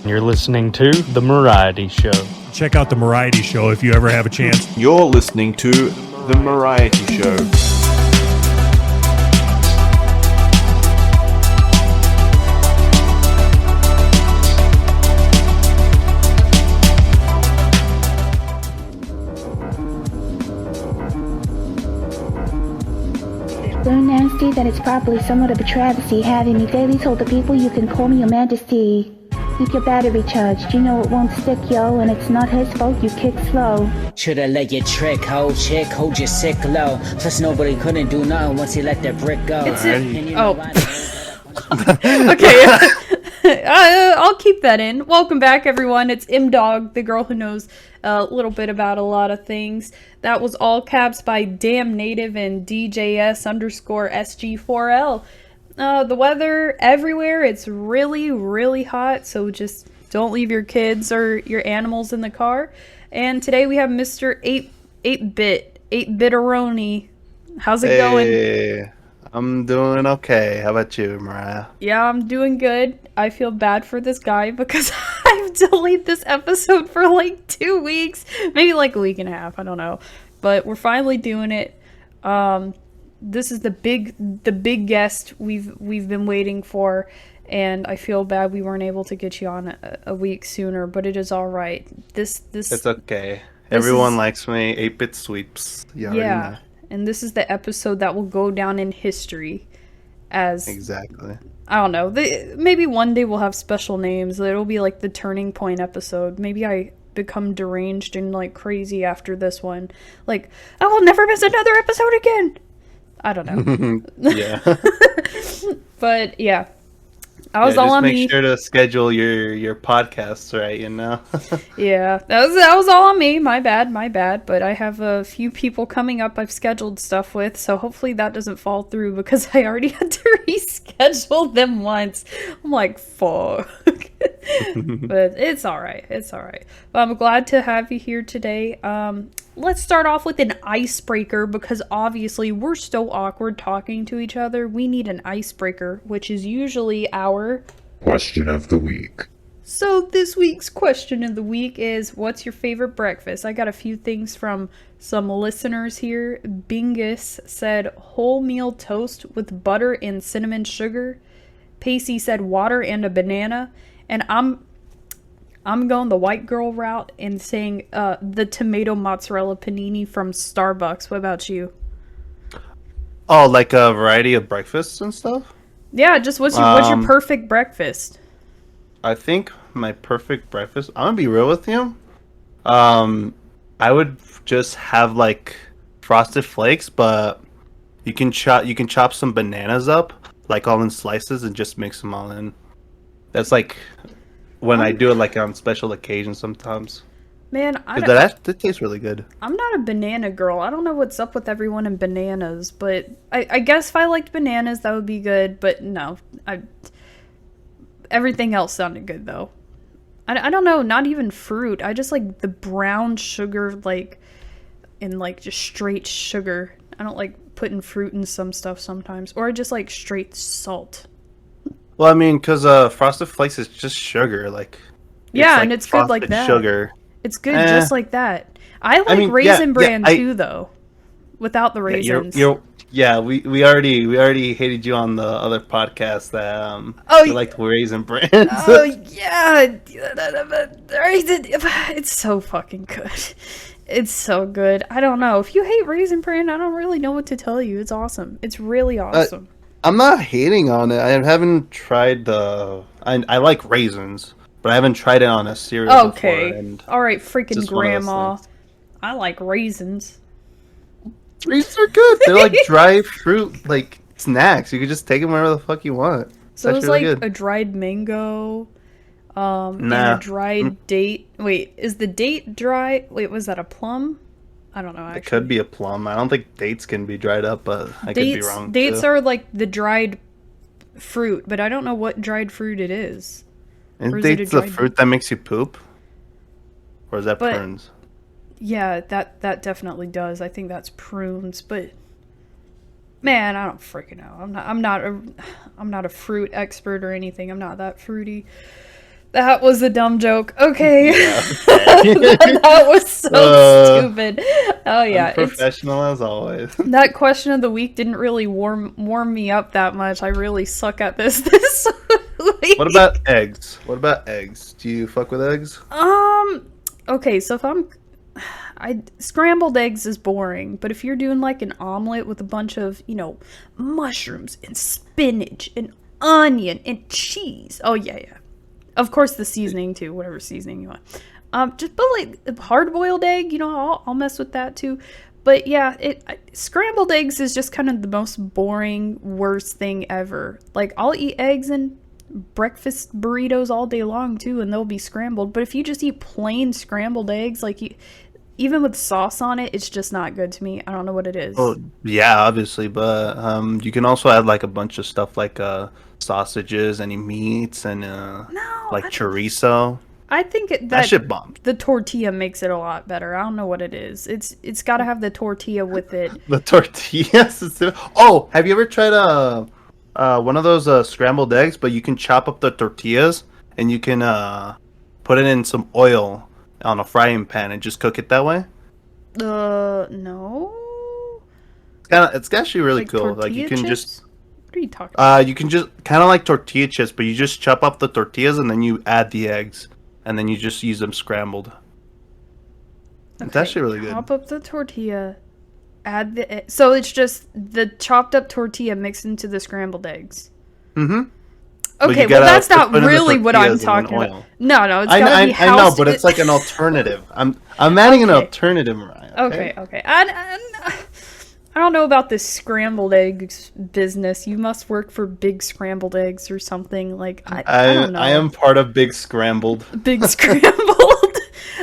You're listening to The Mariety Show. Check out The Mariety Show if you ever have a chance. You're listening to The Mariety Show. So nasty that it's probably somewhat of a travesty having me daily told the people you can call me your majesty. Keep your battery charged, you know it won't stick, yo, and it's not his fault you kick slow. Shoulda let your trick, hoe chick, hold your sick low. Plus nobody couldn't do nothing once he let that brick go. Okay. I'll keep that in. Welcome back, everyone. It's MDAWG, the girl who knows a little bit about a lot of things. That was all caps by Damn Native and DJS_SG4L. The weather everywhere, it's really, really hot, so just don't leave your kids or your animals in the car. And today we have Mr. 8-Bit-Aroni. How's it going? I'm doing okay. How about you, Mariah? Yeah, I'm doing good. I feel bad for this guy because I've delayed this episode for like 2 weeks, maybe like a week and a half, I don't know. But we're finally doing it. This is the big guest we've been waiting for, and I feel bad we weren't able to get you on a week sooner, but it is all right. This It's okay. Everyone likes me. 8-bit sweeps. Yeah. And this is the episode that will go down in history as... Exactly. I don't know. Maybe one day we'll have special names. It'll be like the turning point episode. Maybe I become deranged and like crazy after this one. Like, I will never miss another episode again. I don't know. Yeah. But yeah. That was all on me. Just make sure to schedule your podcasts right, you know? Yeah, that was all on me. My bad. But I have a few people coming up I've scheduled stuff with, so hopefully that doesn't fall through because I already had to reschedule them once. I'm like, fuck. But it's alright. But I'm glad to have you here today. Let's start off with an icebreaker because obviously we're so awkward talking to each other. We need an icebreaker, which is usually our question of the week. So this week's question of the week is, what's your favorite breakfast? I got a few things from some listeners here. Bingus said wholemeal toast with butter and cinnamon sugar. Pacey said water and a banana. And I'm going the white girl route and saying the tomato mozzarella panini from Starbucks. What about you? Oh, like a variety of breakfasts and stuff? Yeah, just what's your perfect breakfast? I think my perfect breakfast, I'm gonna be real with you. I would just have like frosted flakes, but you can chop some bananas up, like all in slices, and just mix them all in. That's like when I do it like on special occasions sometimes. Man, that tastes really good. I'm not a banana girl. I don't know what's up with everyone in bananas, but I guess if I liked bananas, that would be good. But no, everything else sounded good though. I don't know, not even fruit. I just like the brown sugar, like, and like just straight sugar. I don't like putting fruit in some stuff sometimes, or I just like straight salt. Well, I mean, because Frosted Flakes is just sugar, like... Yeah, like and it's good like that. Sugar. It's good just like that. I like Raisin Bran too, though. Without the raisins. We already hated you on the other podcast that you liked Raisin Bran. Oh, yeah! It's so fucking good. It's so good. I don't know. If you hate Raisin Bran, I don't really know what to tell you. It's awesome. It's really awesome. I'm not hating on it. I haven't tried I like raisins, but I haven't tried it on a cereal before. Okay. Alright, freaking grandma. I like raisins. Raisins are good. They're like dry fruit, like snacks. You can just take them wherever the fuck you want. So it's really like good. A dried mango, and a dried date. Wait, is the date dry? Wait, was that a plum? I don't know, actually. It could be a plum. I don't think dates can be dried up, but I could be wrong. Dates are like the dried fruit, but I don't know what dried fruit it is. And dates the fruit that makes you poop? Or is that prunes? Yeah, that definitely does. I think that's prunes, but man, I don't freaking know. I'm not a fruit expert or anything. I'm not that fruity. That was a dumb joke. Okay. Yeah, That was so stupid. Oh yeah. Professional as always. That question of the week didn't really warm me up that much. I really suck at this this week. What about eggs? What about eggs? Do you fuck with eggs? Okay, so if scrambled eggs is boring, but if you're doing like an omelet with a bunch of, mushrooms and spinach and onion and cheese. Oh yeah. Of course the seasoning too, whatever seasoning you want. Just put like a hard-boiled egg, I'll mess with that too. But yeah, scrambled eggs is just kind of the most boring, worst thing ever. Like, I'll eat eggs and breakfast burritos all day long too, and they'll be scrambled. But if you just eat plain scrambled eggs, like even with sauce on it, it's just not good to me. I don't know what it is. Oh yeah, obviously, but you can also add like a bunch of stuff like sausages, any meats, and like chorizo. I think that shit bombs. The tortilla makes it a lot better. I don't know what it is. It's got to have the tortilla with it. The tortillas. Oh, have you ever tried one of those scrambled eggs? But you can chop up the tortillas and you can put it in some oil on a frying pan and just cook it that way. No. It's actually really like cool. Like you can chips? just. What are you talking about? You can just kind of like tortilla chips, but you just chop up the tortillas and then you add the eggs, and then you just use them scrambled. Okay. It's actually really good. Chop up the tortilla, add the so it's just the chopped up tortilla mixed into the scrambled eggs. Mm-hmm. Okay, well that's not really what I'm talking about. No, it's gotta be housed. I know, but it's like an alternative. I'm adding an alternative, Mariah. Okay. I don't know about this scrambled eggs business. You must work for Big Scrambled Eggs or something. Like, I don't know. I am part of Big Scrambled. Big Scrambled.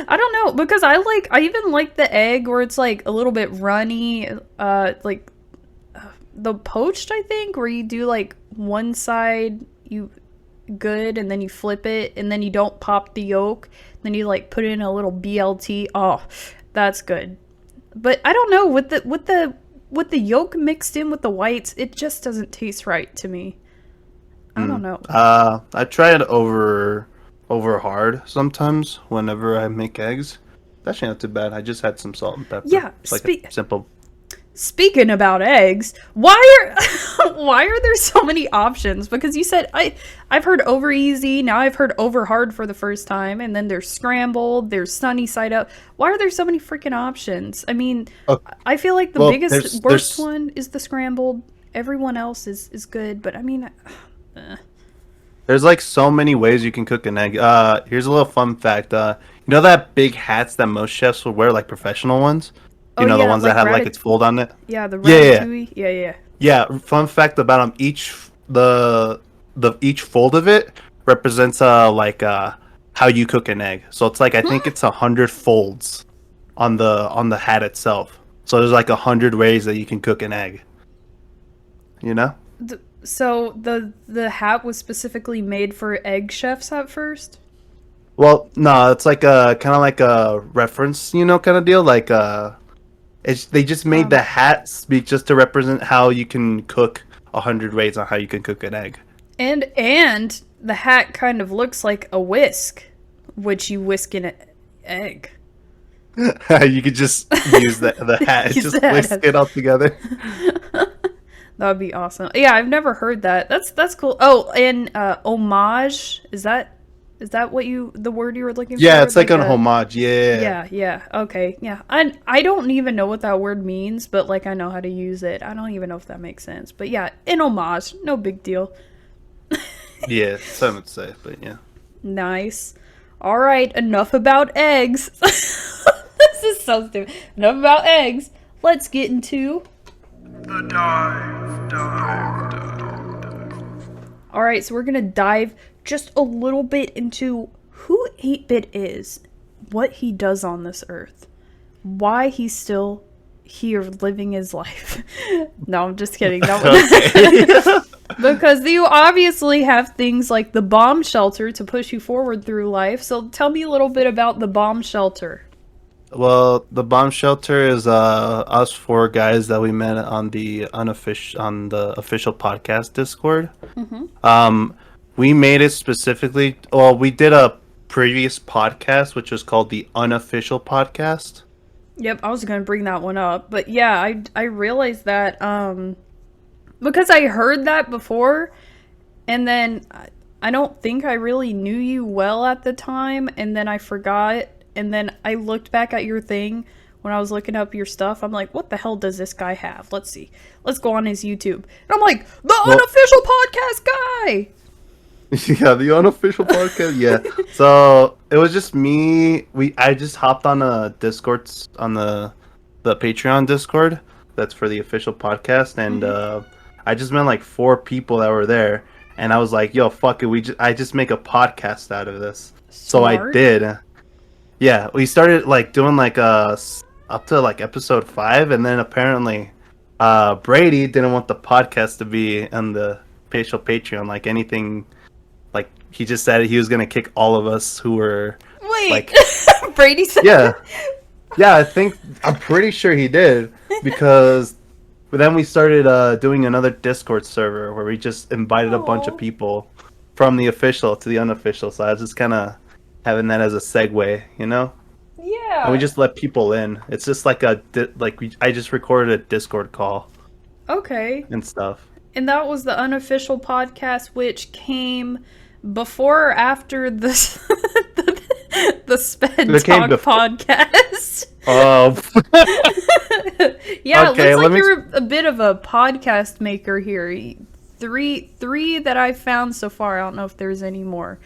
I don't know, because I even like the egg where it's like a little bit runny, like the poached, I think, where you do like one side good and then you flip it and then you don't pop the yolk, then you like put in a little BLT. Oh, that's good. But I don't know, with the yolk mixed in with the whites, it just doesn't taste right to me. I don't know. I try it over hard sometimes whenever I make eggs. It's actually not too bad. I just had some salt and pepper. Yeah, it's like a simple. Speaking about eggs, why are there so many options? Because you said I've heard over easy, now I've heard over hard for the first time, and then there's scrambled, there's sunny side up. Why are there so many freaking options? I mean, I feel like the worst one is the scrambled. Everyone else is good, but I mean, there's like so many ways you can cook an egg. Here's a little fun fact. You know that big hats that most chefs will wear, like professional ones? The ones that have like its fold on it. Yeah, the ratatouille. Yeah. Yeah. Fun fact about them: each fold of it represents how you cook an egg. So it's like I think it's 100 folds on the hat itself. So there's like 100 ways that you can cook an egg. So the hat was specifically made for egg chefs at first? Well, no, it's like a kind of like a reference, kind of deal. Like they just made the hat speak just to represent how you can cook 100 ways on how you can cook an egg. And the hat kind of looks like a whisk, which you whisk in an egg. You could just use the hat, just whisk it all together. That would be awesome. Yeah, I've never heard that. That's cool. Oh, and homage, is that what the word you were looking for? Yeah, it's like an homage. Yeah. Yeah. Okay. Yeah. I don't even know what that word means, but like I know how to use it. I don't even know if that makes sense. But yeah, an homage, no big deal. Yeah, some would say, but yeah. Nice. All right, enough about eggs. This is so stupid. Enough about eggs. Let's get into the dive. All right, so we're gonna dive just a little bit into who 8-Bit is, what he does on this earth, why he's still here living his life. No, I'm just kidding. Because you obviously have things like the bomb shelter to push you forward through life. So tell me a little bit about the bomb shelter. Well, the bomb shelter is us four guys that we met on the official podcast Discord. Mm-hmm. we made it specifically. Well, we did a previous podcast which was called the Unofficial Podcast. Yep, I was gonna bring that one up, but yeah, I realized that because I heard that before, and then I don't think I really knew you well at the time, and then I forgot, and then I looked back at your thing when I was looking up your stuff. I'm like, what the hell does this guy have? Let's see. Let's go on his YouTube. And I'm like, the Unofficial Podcast guy! Yeah, the Unofficial Podcast. Yeah. So it was just me. I just hopped on a Discord on the Patreon Discord. That's for the official podcast, and I just met like 4 people that were there, and I was like, "Yo, fuck it, I just make a podcast out of this." So I did. Yeah, we started like doing like up to like episode 5, and then apparently Brady didn't want the podcast to be on the Patreon, like anything. Like, he just said he was gonna kick all of us who were like Brady said yeah, I'm pretty sure he did, because then we started doing another Discord server where we just invited a bunch of people from the official to the unofficial, so I was just kind of having that as a segue, you know? Yeah. And we just let people in. It's just like I just recorded a Discord call. Okay. And stuff. And that was the Unofficial Podcast, which came before or after the the Sped Talk podcast. Oh. Yeah, okay, it looks like you're a bit of a podcast maker here. Three that I've found so far. I don't know if there's any more.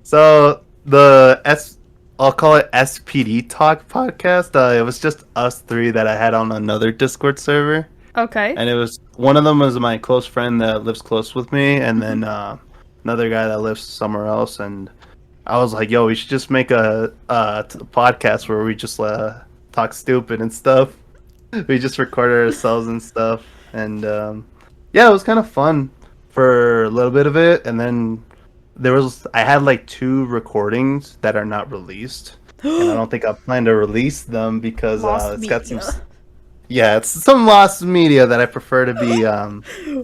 So I'll call it SPD Talk podcast. It was just us 3 that I had on another Discord server. Okay. And it was, one of them was my close friend that lives close with me, and then another guy that lives somewhere else. And I was like, yo, we should just make a podcast where we just talk stupid and stuff. We just recorded ourselves and stuff. And yeah, it was kind of fun for a little bit of it. And then I had like 2 recordings that are not released. And I don't think I plan to release them because it's got some... Yeah, it's some lost media that I prefer to be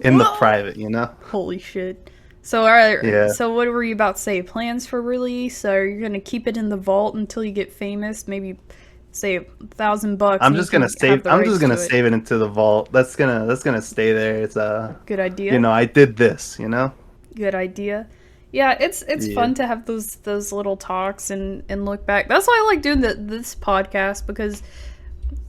in the private, you know? Holy shit. So, alright, yeah. So what were you about to say? Plans for release? Are you going to keep it in the vault until you get famous? Maybe say $1,000. I'm just gonna save it into the vault. That's gonna stay there. It's a good idea. You know, I did this, you know? Good idea. Yeah, it's fun to have those little talks and look back. That's why I like doing this podcast, because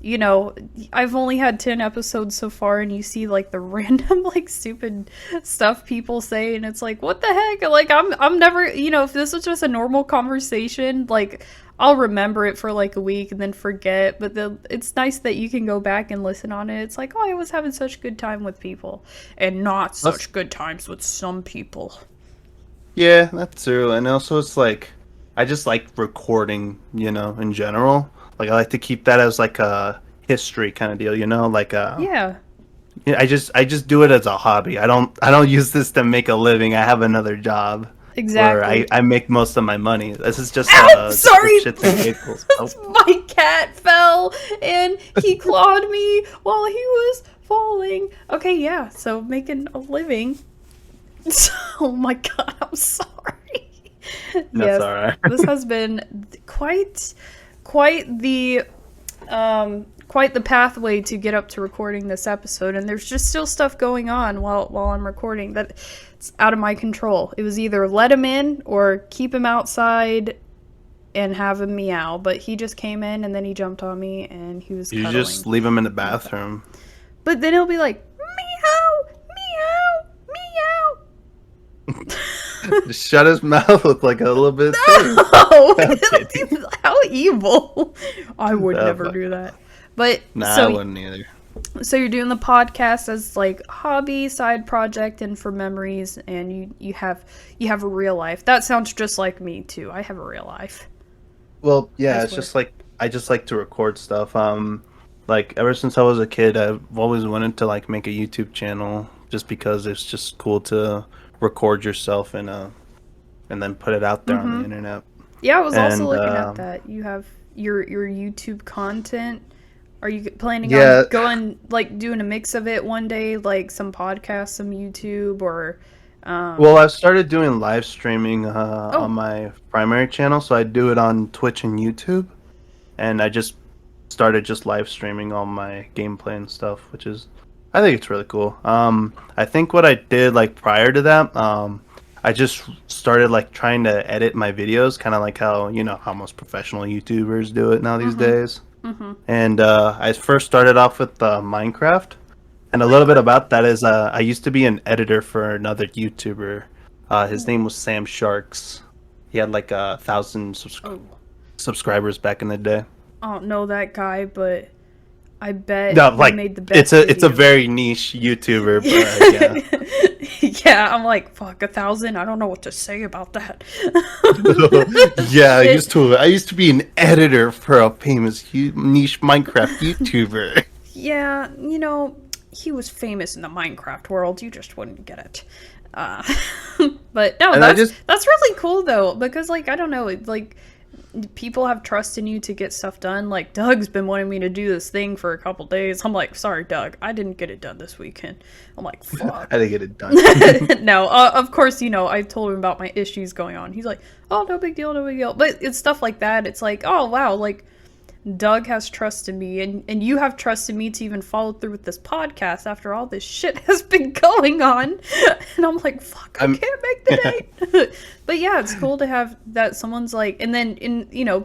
you know, I've only had 10 episodes so far, and you see like the random like stupid stuff people say, and it's like, what the heck? Like I'm never, you know, if this was just a normal conversation, like I'll remember it for like a week and then forget, but it's nice that you can go back and listen on it. It's like, oh, I was having such good time with people and not such good times with some people. Yeah, that's true. And also it's like, I just like recording, you know, in general. Like, I like to keep that as like a history kind of deal, you know, like yeah. I just do it as a hobby. I don't use this to make a living. I have another job. Exactly. Where I make most of my money. This is just sorry. shits and giggles. My cat fell and he clawed me while he was falling. Okay, yeah. So making a living. Oh my god, I'm sorry. That's all right. This has been quite the pathway to get up to recording this episode, and there's just still stuff going on while I'm recording that's out of my control. It was either let him in or keep him outside and have him meow, but he just came in and then he jumped on me and he was cuddling. You just leave him in the bathroom. But then he'll be like, meow, meow, meow. Just shut his mouth with like a little bit of No! How evil. I would never do that. But I wouldn't either. So you're doing the podcast as like hobby, side project, and for memories, and you have a real life. That sounds just like me too. I have a real life. Well, yeah, it's just like I just like to record stuff. Like ever since I was a kid, I've always wanted to like make a YouTube channel, just because it's just cool to record yourself and then put it out there on the internet. Yeah, I was also looking at that. You have your YouTube content. Are you planning on going like doing a mix of it one day, like some podcasts, some YouTube, or Well, I started doing live streaming Oh. on my primary channel, so I do it on Twitch and YouTube, and I just started just live streaming all my gameplay and stuff, which is, I think it's really cool. I think what I did like prior to that, I just started like trying to edit my videos, kind of like how how most professional YouTubers do it now these days. And I first started off with Minecraft. And a little bit about that is I used to be an editor for another YouTuber. His name was Sam Sharks. He had like 1,000 subscribers back in the day. I don't know that guy, but I bet No, he like made the best it's a videos. very niche YouTuber, but yeah. Yeah, I'm like, fuck, 1,000? I don't know what to say about that. Yeah, I used to be an editor for a famous niche Minecraft YouTuber. Yeah, he was famous in the Minecraft world. You just wouldn't get it. But no, And that's really cool though, because like I don't know, like people have trust in you to get stuff done. Like Doug's been wanting me to do this thing for a couple days. I'm like, sorry, Doug, I didn't get it done this weekend. I'm like, fuck. I didn't get it done. No, of course, I told him about my issues going on. He's like, oh, no big deal, no big deal. But it's stuff like that. It's like, oh wow, like Doug has trust in me, and you have trust in me to even follow through with this podcast after all this shit has been going on. And I'm like, fuck, I can't make the date. But yeah, it's cool to have that someone's like, and then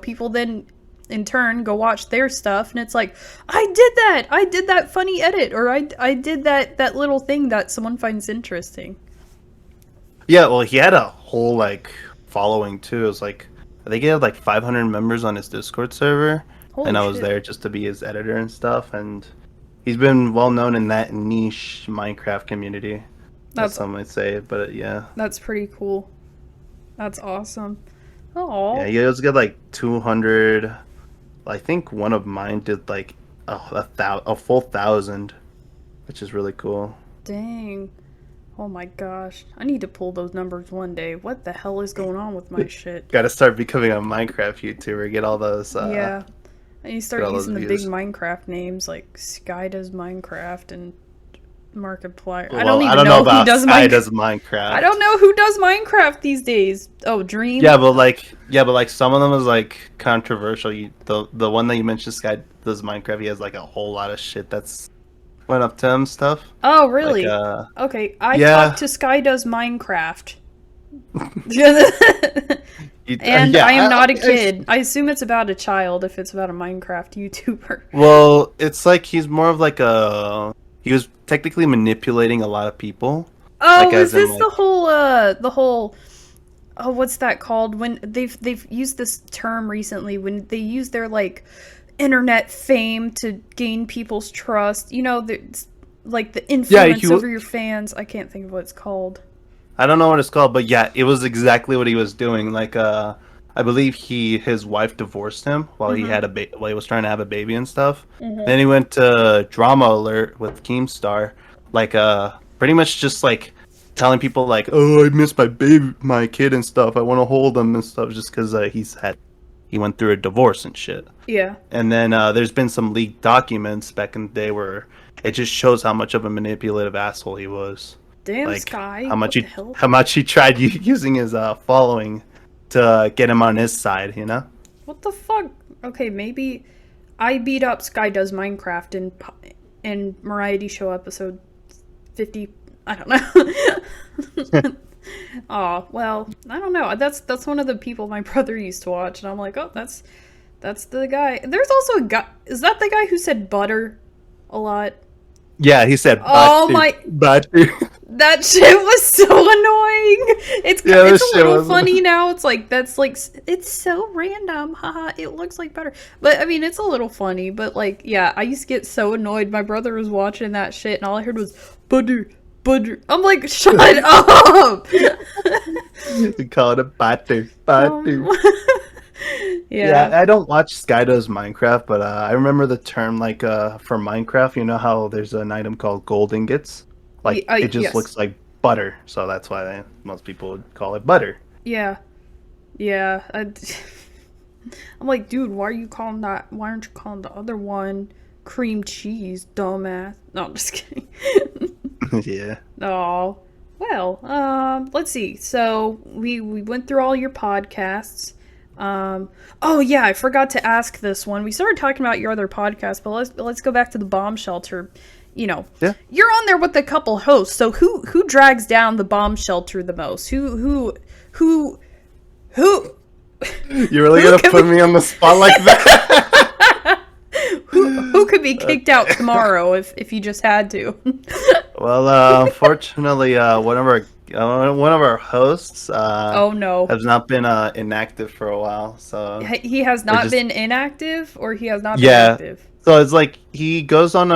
people then in turn go watch their stuff, and it's like, I did that funny edit, or I did that little thing that someone finds interesting. Yeah, well, he had a whole like following too. It was like I think he had like 500 members on his Discord server. Holy and I was shit. there just to be his editor and stuff, and he's been well known in that niche Minecraft community. That's some might say, but yeah. That's pretty cool. That's awesome. Oh. Yeah, he always got like 200. I think one of mine did like a full 1,000, which is really cool. Dang. Oh my gosh. I need to pull those numbers one day. What the hell is going on with my shit? Got to start becoming a Minecraft YouTuber. Get all those. Yeah. And you start all using the those big views. Minecraft names like Sky Does Minecraft and Markiplier. Well, I don't even I don't know know about who does Sky Minecraft. does Minecraft. I don't know who does Minecraft these days. Oh, Dream. Yeah, but like some of them is like controversial. The one that you mentioned, Sky does Minecraft. He has like a whole lot of shit that's went up to him stuff. Oh, really? Like, okay, I yeah. talked to Sky Does Minecraft. You- And yeah, I am not a kid. I assume it's about a child if it's about a Minecraft YouTuber. Well, it's like he's more of like he was technically manipulating a lot of people. Oh, Like, is as in, this like- the whole oh, what's that called? When they've used this term recently when they use their like internet fame to gain people's trust. Like the influence over your fans. I can't think of what it's called. I don't know what it's called, but yeah, it was exactly what he was doing. Like, I believe his wife divorced him while he had while he was trying to have a baby and stuff. Then he went to Drama Alert with Keemstar, like, pretty much just like telling people like, oh, I miss my kid and stuff. I want to hold him and stuff, just because he went through a divorce and shit. Yeah. And then there's been some leaked documents back in the day where it just shows how much of a manipulative asshole he was. Damn, Like Sky. how much what the hell? how much he tried using his following to get him on his side, What the fuck? Okay, maybe I beat up Sky Does Minecraft in Mariety Show episode 50. I don't know. Oh, well, I don't know. That's one of the people my brother used to watch, and I'm like, oh, that's the guy. There's also a guy. Is that the guy who said butter a lot? Yeah, he said, Oh butter. That shit was so annoying. It's Yeah, it's this a shit little was- funny now. It's like it's so random. Haha, it looks like butter. But I mean, it's a little funny. But like, yeah, I used to get so annoyed. My brother was watching that shit, and all I heard was butter. I'm like, shut up. We call it a butter. Yeah. I don't watch Sky Does Minecraft, but I remember the term like for Minecraft. You know how there's an item called gold ingots? Like it just yes. looks like butter, so that's why most people would call it butter. Yeah. I'm like, dude, why aren't you calling the other one cream cheese, dumbass? No, I'm just kidding. Yeah. No. Well, let's see. So we went through all your podcasts. Oh yeah, I forgot to ask this one. We started talking about your other podcast, but let's go back to the bomb shelter. You know, you're on there with a couple hosts. So who drags down the bomb shelter the most? Who? You're really gonna put me on the spot like that? who could be kicked out tomorrow if you just had to? Well, unfortunately, one of our hosts oh no, has not been inactive for a while. So he has not been inactive, or he has not been active. So it's like he goes on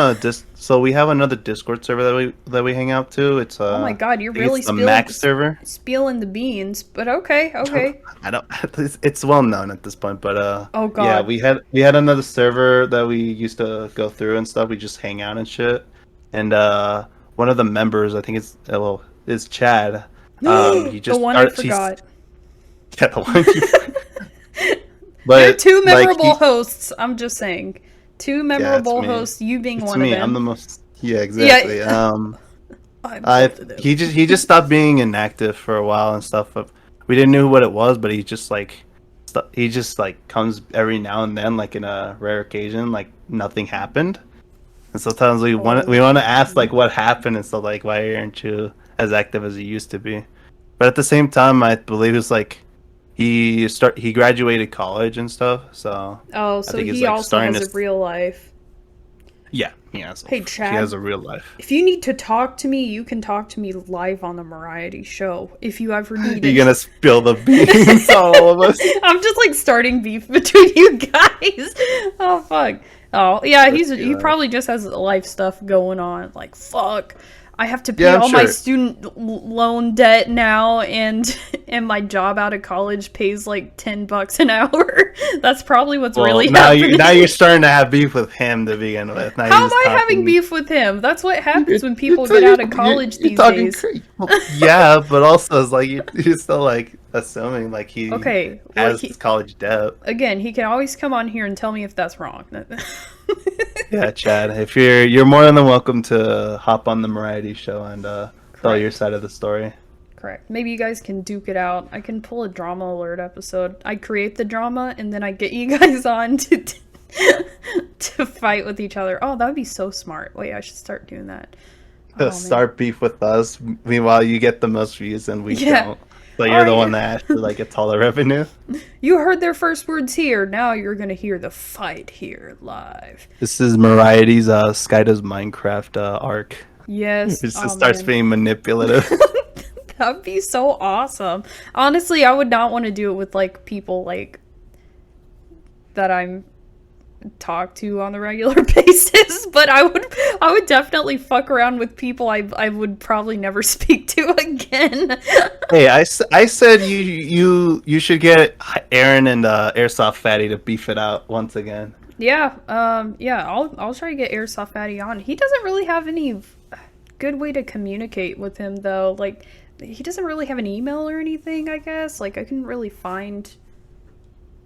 so we have another Discord server that we hang out to. It's oh my god, you're really the Max server. Spilling the beans, but okay. I don't. It's well known at this point, but oh god, yeah, we had another server that we used to go through and stuff. We just hang out and shit. And one of the members, I think is Chad. He just the one I forgot. Yeah, the one. But there are two memorable hosts. I'm just saying. Two memorable hosts, you being one of them. I'm the most. Yeah, exactly. Yeah. He just stopped being inactive for a while and stuff. But we didn't know what it was, but he just comes every now and then, like in a rare occasion, like nothing happened. And sometimes we want to ask like what happened and stuff, like why aren't you as active as you used to be? But at the same time, I believe it's like he graduated college and stuff, so so he also has a real life. Yeah, he has. Hey Chad, he has a real life. If you need to talk to me, you can talk to me live on the Mariety show. If you ever need You're gonna spill the beans on all of us. I'm just like starting beef between you guys. Oh fuck. Oh yeah, he probably just has life stuff going on. Like fuck. I have to pay all my student loan debt now, and my job out of college pays like $10 an hour. That's probably what's really happening. Now you're starting to have beef with him to begin with. Now how am I having beef with him? That's what happens when people get out of college these days. Yeah, but also it's like you're still like assuming like he has his college debt. Again, he can always come on here and tell me if that's wrong. Yeah, Chad, if you're more than welcome to hop on the Mariety show and tell your side of the story. Correct. Maybe you guys can duke it out. I can pull a drama alert episode. I create the drama and then I get you guys on to fight with each other. Oh, that would be so smart. Wait, I should start doing that. Start beef with us. Meanwhile, you get the most views and we don't. But you're the one that actually gets all the revenue. You heard their first words here. Now you're gonna hear the fight here live. This is Mariety's Sky Does Minecraft arc. Yes. It just starts being manipulative. That would be so awesome. Honestly, I would not want to do it with like people like that I'm talk to on the regular basis, but I would definitely fuck around with people I would probably never speak to again. Hey, I said you should get Aaron and Airsoft Fatty to beef it out once again. Yeah, I'll try to get Airsoft Fatty on. He doesn't really have any good way to communicate with him though. Like he doesn't really have an email or anything, I guess. Like I couldn't really find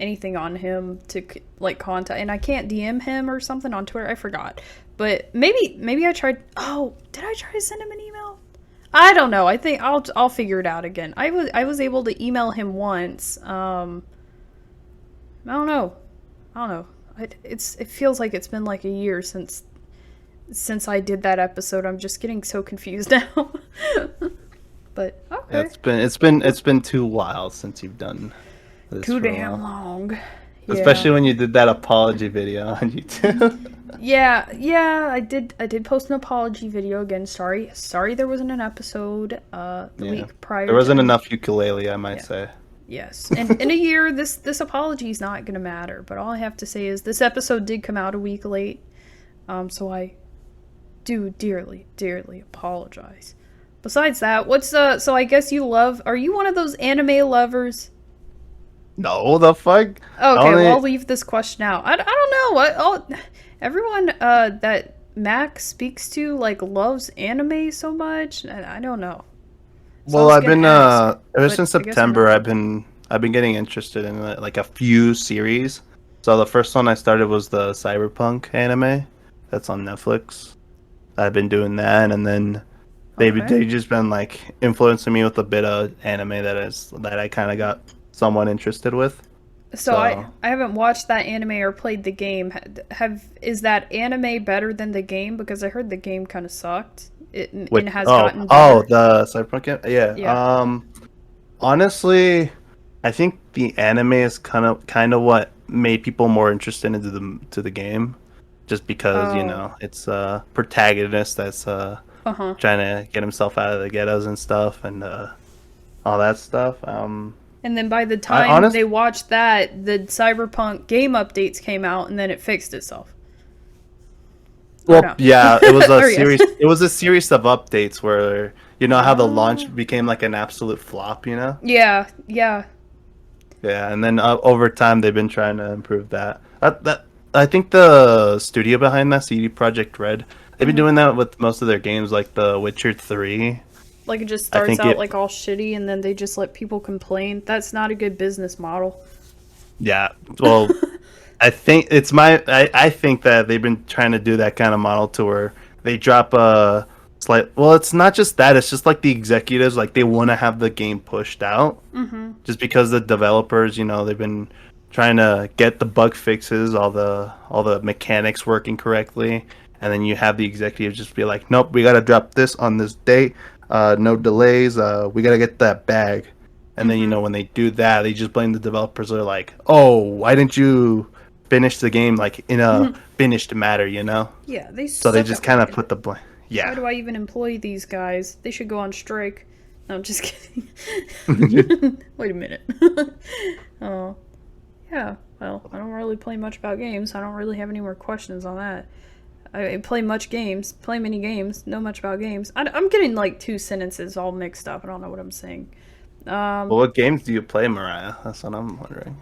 anything on him to like contact, and I can't DM him or something on Twitter. I forgot, but maybe I tried. Oh, did I try to send him an email? I don't know. I think I'll figure it out again. I was able to email him once. I don't know. It feels like it's been like a year since I did that episode. I'm just getting so confused now. But okay. Yeah, it's been 2 while since you've done this. Too damn long. Yeah. Especially when you did that apology video on YouTube. Yeah, I did post an apology video again. Sorry there wasn't an episode the week prior. There wasn't enough ukulele, I might say. Yes. And in a year this apology is not going to matter, but all I have to say is this episode did come out a week late. So I do dearly apologize. Besides that, so I guess are you one of those anime lovers? No, the fuck? Okay, well, I'll leave this question out. I don't know. Everyone that Mac speaks to, like, loves anime so much. I don't know. So well, I've been, ever since September, I've been getting interested in, like, a few series. So the first one I started was the Cyberpunk anime. That's on Netflix. I've been doing that, and then They just been like influencing me with a bit of anime that I kind of got somewhat interested with. So I haven't watched that anime or played the game. Is that anime better than the game? Because I heard the game kind of sucked. It has gotten better. The Cyberpunk game? Yeah. Honestly, I think the anime is kind of what made people more interested into the game, just because it's a protagonist that's trying to get himself out of the ghettos and stuff, and all that stuff. And then by the time they watched that, the Cyberpunk game updates came out, and then it fixed itself. Well, yeah, it was a series. It was a series of updates where how the launch became like an absolute flop. Yeah. Yeah, and then over time they've been trying to improve that. I think the studio behind that, CD Projekt Red, they've been doing that with most of their games, like The Witcher 3. Like, it just starts out like all shitty, and then they just let people complain. That's not a good business model. Yeah, well, I think I think that they've been trying to do that kind of model to where they drop a slight. Well, it's not just that; it's just like the executives, like they want to have the game pushed out, just because the developers, they've been trying to get the bug fixes, all the mechanics working correctly, and then you have the executives just be like, "Nope, we got to drop this on this date." No delays. We gotta get that bag, and then when they do that, they just blame the developers. They're like, "Oh, why didn't you finish the game like in a finished matter?" Yeah, So they just kind of put the blame. Yeah. Why do I even employ these guys? They should go on strike. No, I'm just kidding. Wait a minute. Oh, yeah. Well, I don't really play much about games. I don't really have any more questions on that. I play many games, know much about games. I'm getting like two sentences all mixed up. I don't know what I'm saying. Well, what games do you play, Mariah? That's what I'm wondering.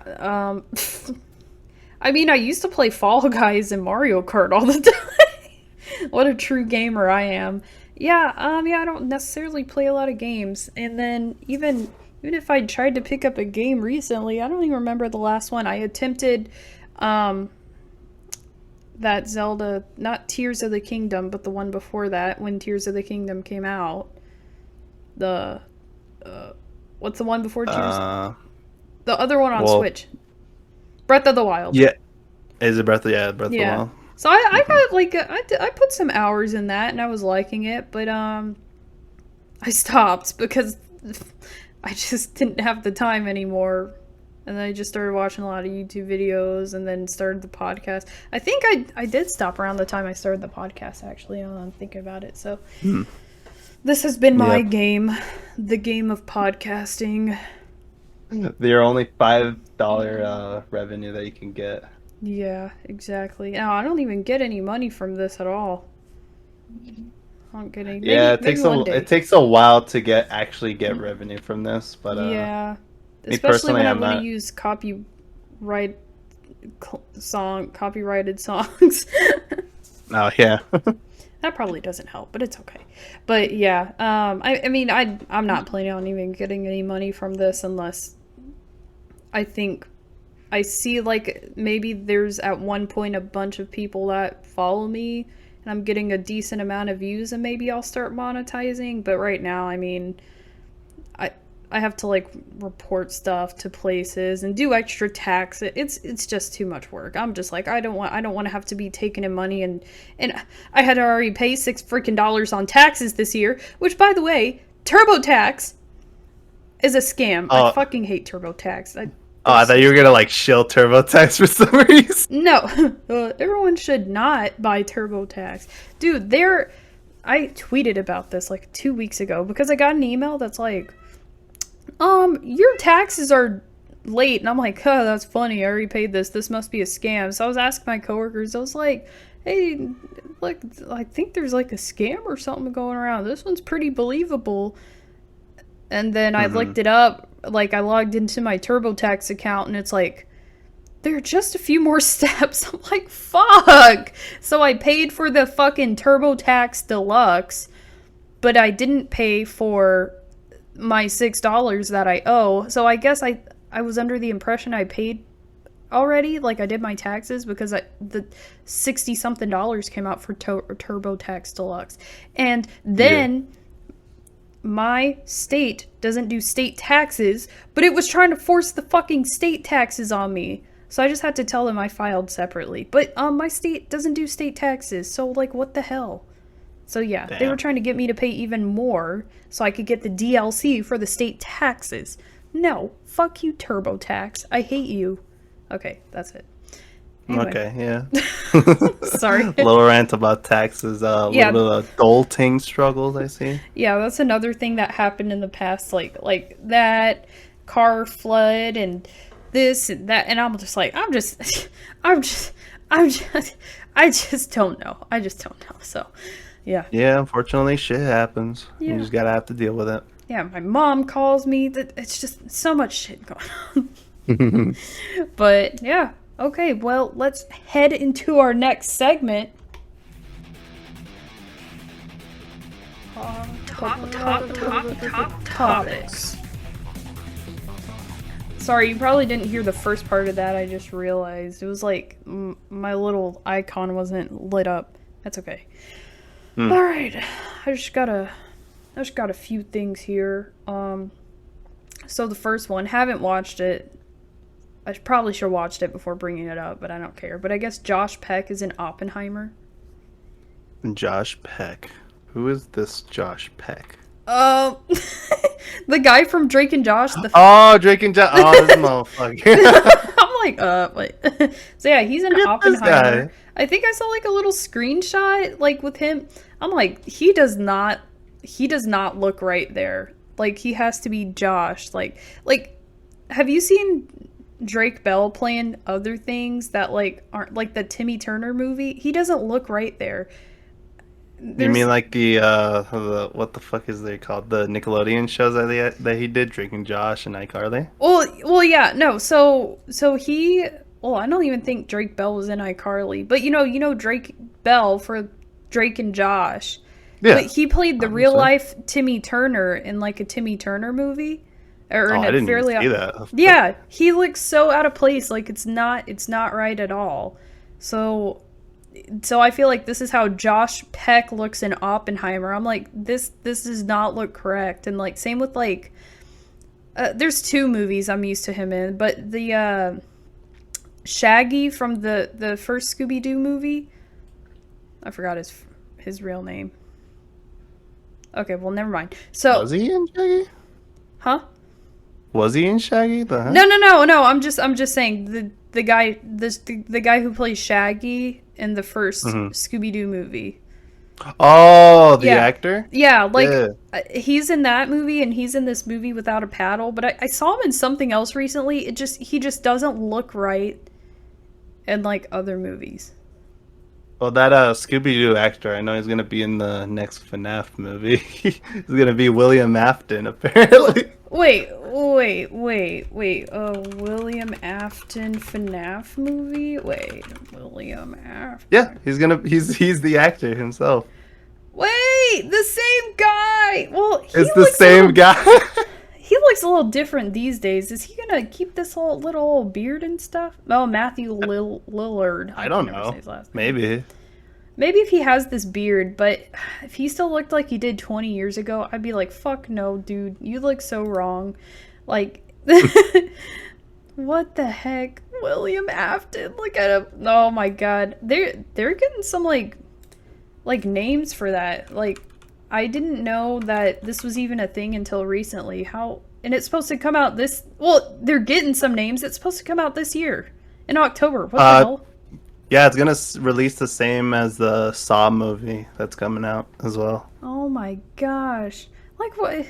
I mean, I used to play Fall Guys and Mario Kart all the time. What a true gamer I am. Yeah, I don't necessarily play a lot of games. And then even if I tried to pick up a game recently, I don't even remember the last one. I attempted, that Zelda, not Tears of the Kingdom, but the one before that, when Tears of the Kingdom came out. The, what's the one before Tears? The other one on Switch. Breath of the Wild. Yeah. Is it Breath of the Wild? So I got like, I put some hours in that, and I was liking it, but, I stopped because I just didn't have the time anymore. And then I just started watching a lot of YouTube videos, and then started the podcast. I think I did stop around the time I started the podcast, actually. I'm thinking about it. So this has been my game, the game of podcasting. They're only $5 revenue that you can get. Yeah, exactly. Now, I don't even get any money from this at all. I'm getting it takes a while to actually get revenue from this, but yeah. Especially when I want to use copyrighted songs. Oh, yeah. That probably doesn't help, but it's okay. But yeah, I mean, I'm not planning on even getting any money from this unless I think I see like maybe there's at one point a bunch of people that follow me and I'm getting a decent amount of views, and maybe I'll start monetizing. But right now, I mean, I have to like report stuff to places and do extra tax. It's just too much work. I'm just like, I don't want to have to be taking in money, and I had to already pay $6 freaking on taxes this year, which, by the way, TurboTax is a scam. I fucking hate TurboTax. I thought you were gonna like shill TurboTax for some reason. No, everyone should not buy TurboTax, dude. I tweeted about this like 2 weeks ago because I got an email that's like, your taxes are late. And I'm like, oh, that's funny. I already paid this. This must be a scam. So I was asking my coworkers, I was like, hey, like, I think there's like a scam or something going around. This one's pretty believable. And then I looked it up. Like, I logged into my TurboTax account, and it's like, there are just a few more steps. I'm like, fuck. So I paid for the fucking TurboTax Deluxe, but I didn't pay for my $6 that I owe. So I guess I was under the impression I paid already, like I did my taxes, because the $60 something came out for TurboTax Deluxe. And then my state doesn't do state taxes, but it was trying to force the fucking state taxes on me. So I just had to tell them I filed separately. But my state doesn't do state taxes, so like what the hell? So yeah, they were trying to get me to pay even more so I could get the DLC for the state taxes. No, fuck you, TurboTax. I hate you. Okay, that's it. Anyway. Okay, yeah. Sorry. Lower rant about taxes. Little bit of adulting struggles, I see. Yeah, that's another thing that happened in the past, like that car flood and this and that, and I'm just like, I just don't know. I just don't know. So, yeah. Yeah, unfortunately, shit happens. Yeah. You just gotta have to deal with it. Yeah, my mom calls me. That it's just so much shit going on. But yeah. Okay, well, let's head into our next segment. Topics. Sorry, you probably didn't hear the first part of that. I just realized it was like my little icon wasn't lit up. That's okay. All right, I just got a few things here. So the first one, haven't watched it. I probably should have watched it before bringing it up, but I don't care. But I guess Josh Peck is in Oppenheimer. Josh Peck. Who is this Josh Peck? The guy from Drake and Josh. Oh, Drake and Josh. Oh, this motherfucker. I'm like, wait. So yeah, he's in Oppenheimer. I think I saw like a little screenshot like with him. I'm like, he does not look right there. Like he has to be Josh. Like have you seen Drake Bell playing other things that like aren't like the Timmy Turner movie? He doesn't look right there. You mean like the what the fuck is they called? The Nickelodeon shows that he did, Drake and Josh and iCarly? Well, yeah, no. So he. Well, I don't even think Drake Bell was in iCarly, but you know Drake Bell for Drake and Josh. Yeah. But he played the real life Timmy Turner in like a Timmy Turner movie. I didn't even see that. Yeah, he looks so out of place. Like it's not right at all. So I feel like this is how Josh Peck looks in Oppenheimer. I'm like, this does not look correct. And like same with like there's two movies I'm used to him in, but the Shaggy from the first Scooby-Doo movie, I forgot his real name. Okay, well never mind. So was he in Shaggy? Huh? Was he in Shaggy? No. I'm just saying the guy who plays Shaggy in the first Scooby-Doo movie. Oh, the actor? Yeah, he's in that movie and he's in this movie Without a Paddle, but I saw him in something else recently. He just doesn't look right in like other movies. Well, that Scooby-Doo actor, I know he's going to be in the next FNAF movie. He's going to be William Afton, apparently. Wait. William Afton FNAF movie? Wait, William Afton. Yeah, he's the actor himself. Wait, the same guy. Well, it's the same guy. He looks a little different these days. Is he gonna keep this little beard and stuff? Oh, Matthew Lillard. I don't know. Maybe if he has this beard, but if he still looked like he did 20 years ago, I'd be like, fuck no, dude. You look so wrong. Like, what the heck? William Afton. Look at him. Oh my god. They're getting some like names for that. Like, I didn't know that this was even a thing until recently. And it's supposed to come out well, they're getting some names. It's supposed to come out this year in October. What the hell? Yeah, it's gonna release the same as the Saw movie that's coming out as well. Oh my gosh. Like what?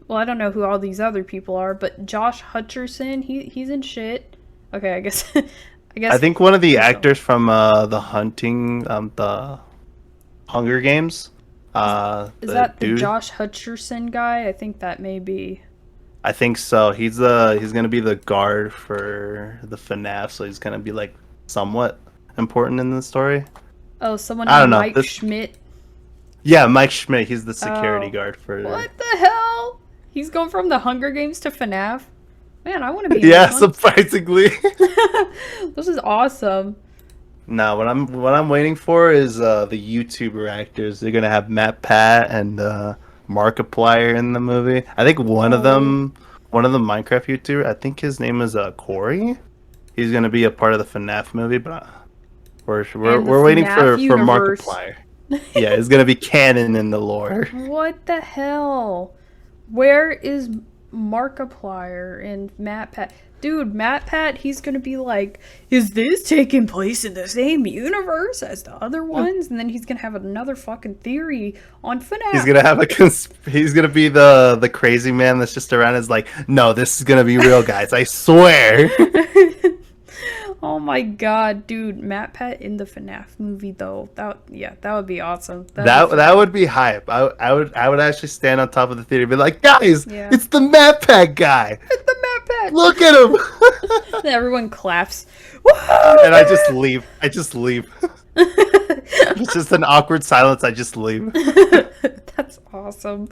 Well, I don't know who all these other people are, but Josh Hutcherson, he's in shit. Okay, I guess I think one of the actors from the Hunger Games. Is that the Josh Hutcherson guy? I think that may be. I think so. He's gonna be the guard for the FNAF, so he's gonna be like somewhat important in the story. Oh, someone named Mike Schmidt. Yeah, Mike Schmidt. He's the security guard for. What the hell? He's going from the Hunger Games to FNAF. Man, I want to be. Yeah, surprisingly. This is awesome. No, what I'm waiting for is the YouTuber actors. They're gonna have Matt Pat and Markiplier in the movie. I think one of the Minecraft YouTuber, I think his name is Corey. He's gonna be a part of the FNAF movie, but we're waiting for Markiplier. Yeah, it's gonna be canon in the lore. What the hell? Where is Markiplier and MatPat? Dude, MatPat, he's gonna be like, is this taking place in the same universe as the other ones? And then he's gonna have another fucking theory on FNAF. He's gonna have he's gonna be the crazy man that's just around. Is like, no, this is gonna be real, guys. I swear. Oh my god, dude, MatPat in the FNAF movie though. That would be awesome. That would be hype. I would actually stand on top of the theater and be like, guys, it's the MatPat guy. It's the MatPat. Look at him. And everyone claps. And I just leave. It's just an awkward silence. I just leave. That's awesome.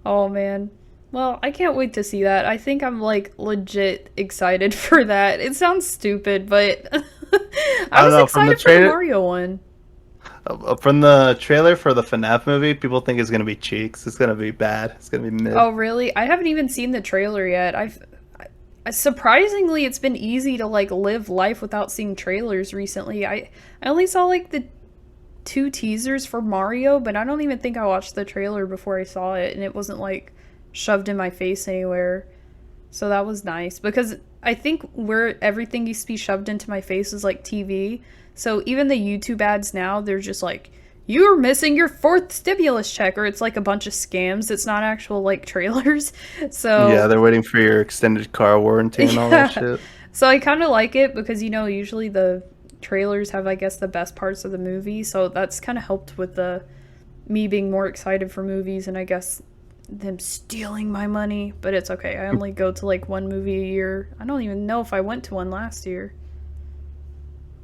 Oh man. Well, I can't wait to see that. I think I'm like legit excited for that. It sounds stupid, but I was excited for the Mario one. From the trailer for the FNAF movie, people think it's gonna be cheeks. It's gonna be bad. It's gonna be mid. Oh really? I haven't even seen the trailer yet. Surprisingly, it's been easy to like live life without seeing trailers recently. I only saw like the 2 teasers for Mario, but I don't even think I watched the trailer before I saw it, and it wasn't like shoved in my face anywhere. So that was nice, because I think where everything used to be shoved into my face is like TV. So even the YouTube ads now, they're just like, you're missing your 4th stimulus check, or it's like a bunch of scams. It's not actual like trailers. So yeah, they're waiting for your extended car warranty and all that shit. So I kind of like it because, you know, usually the trailers have, I guess, the best parts of the movie. So that's kind of helped with me being more excited for movies, and I guess them stealing my money. But it's okay. I only go to like 1 movie a year. I don't even know if I went to one last year.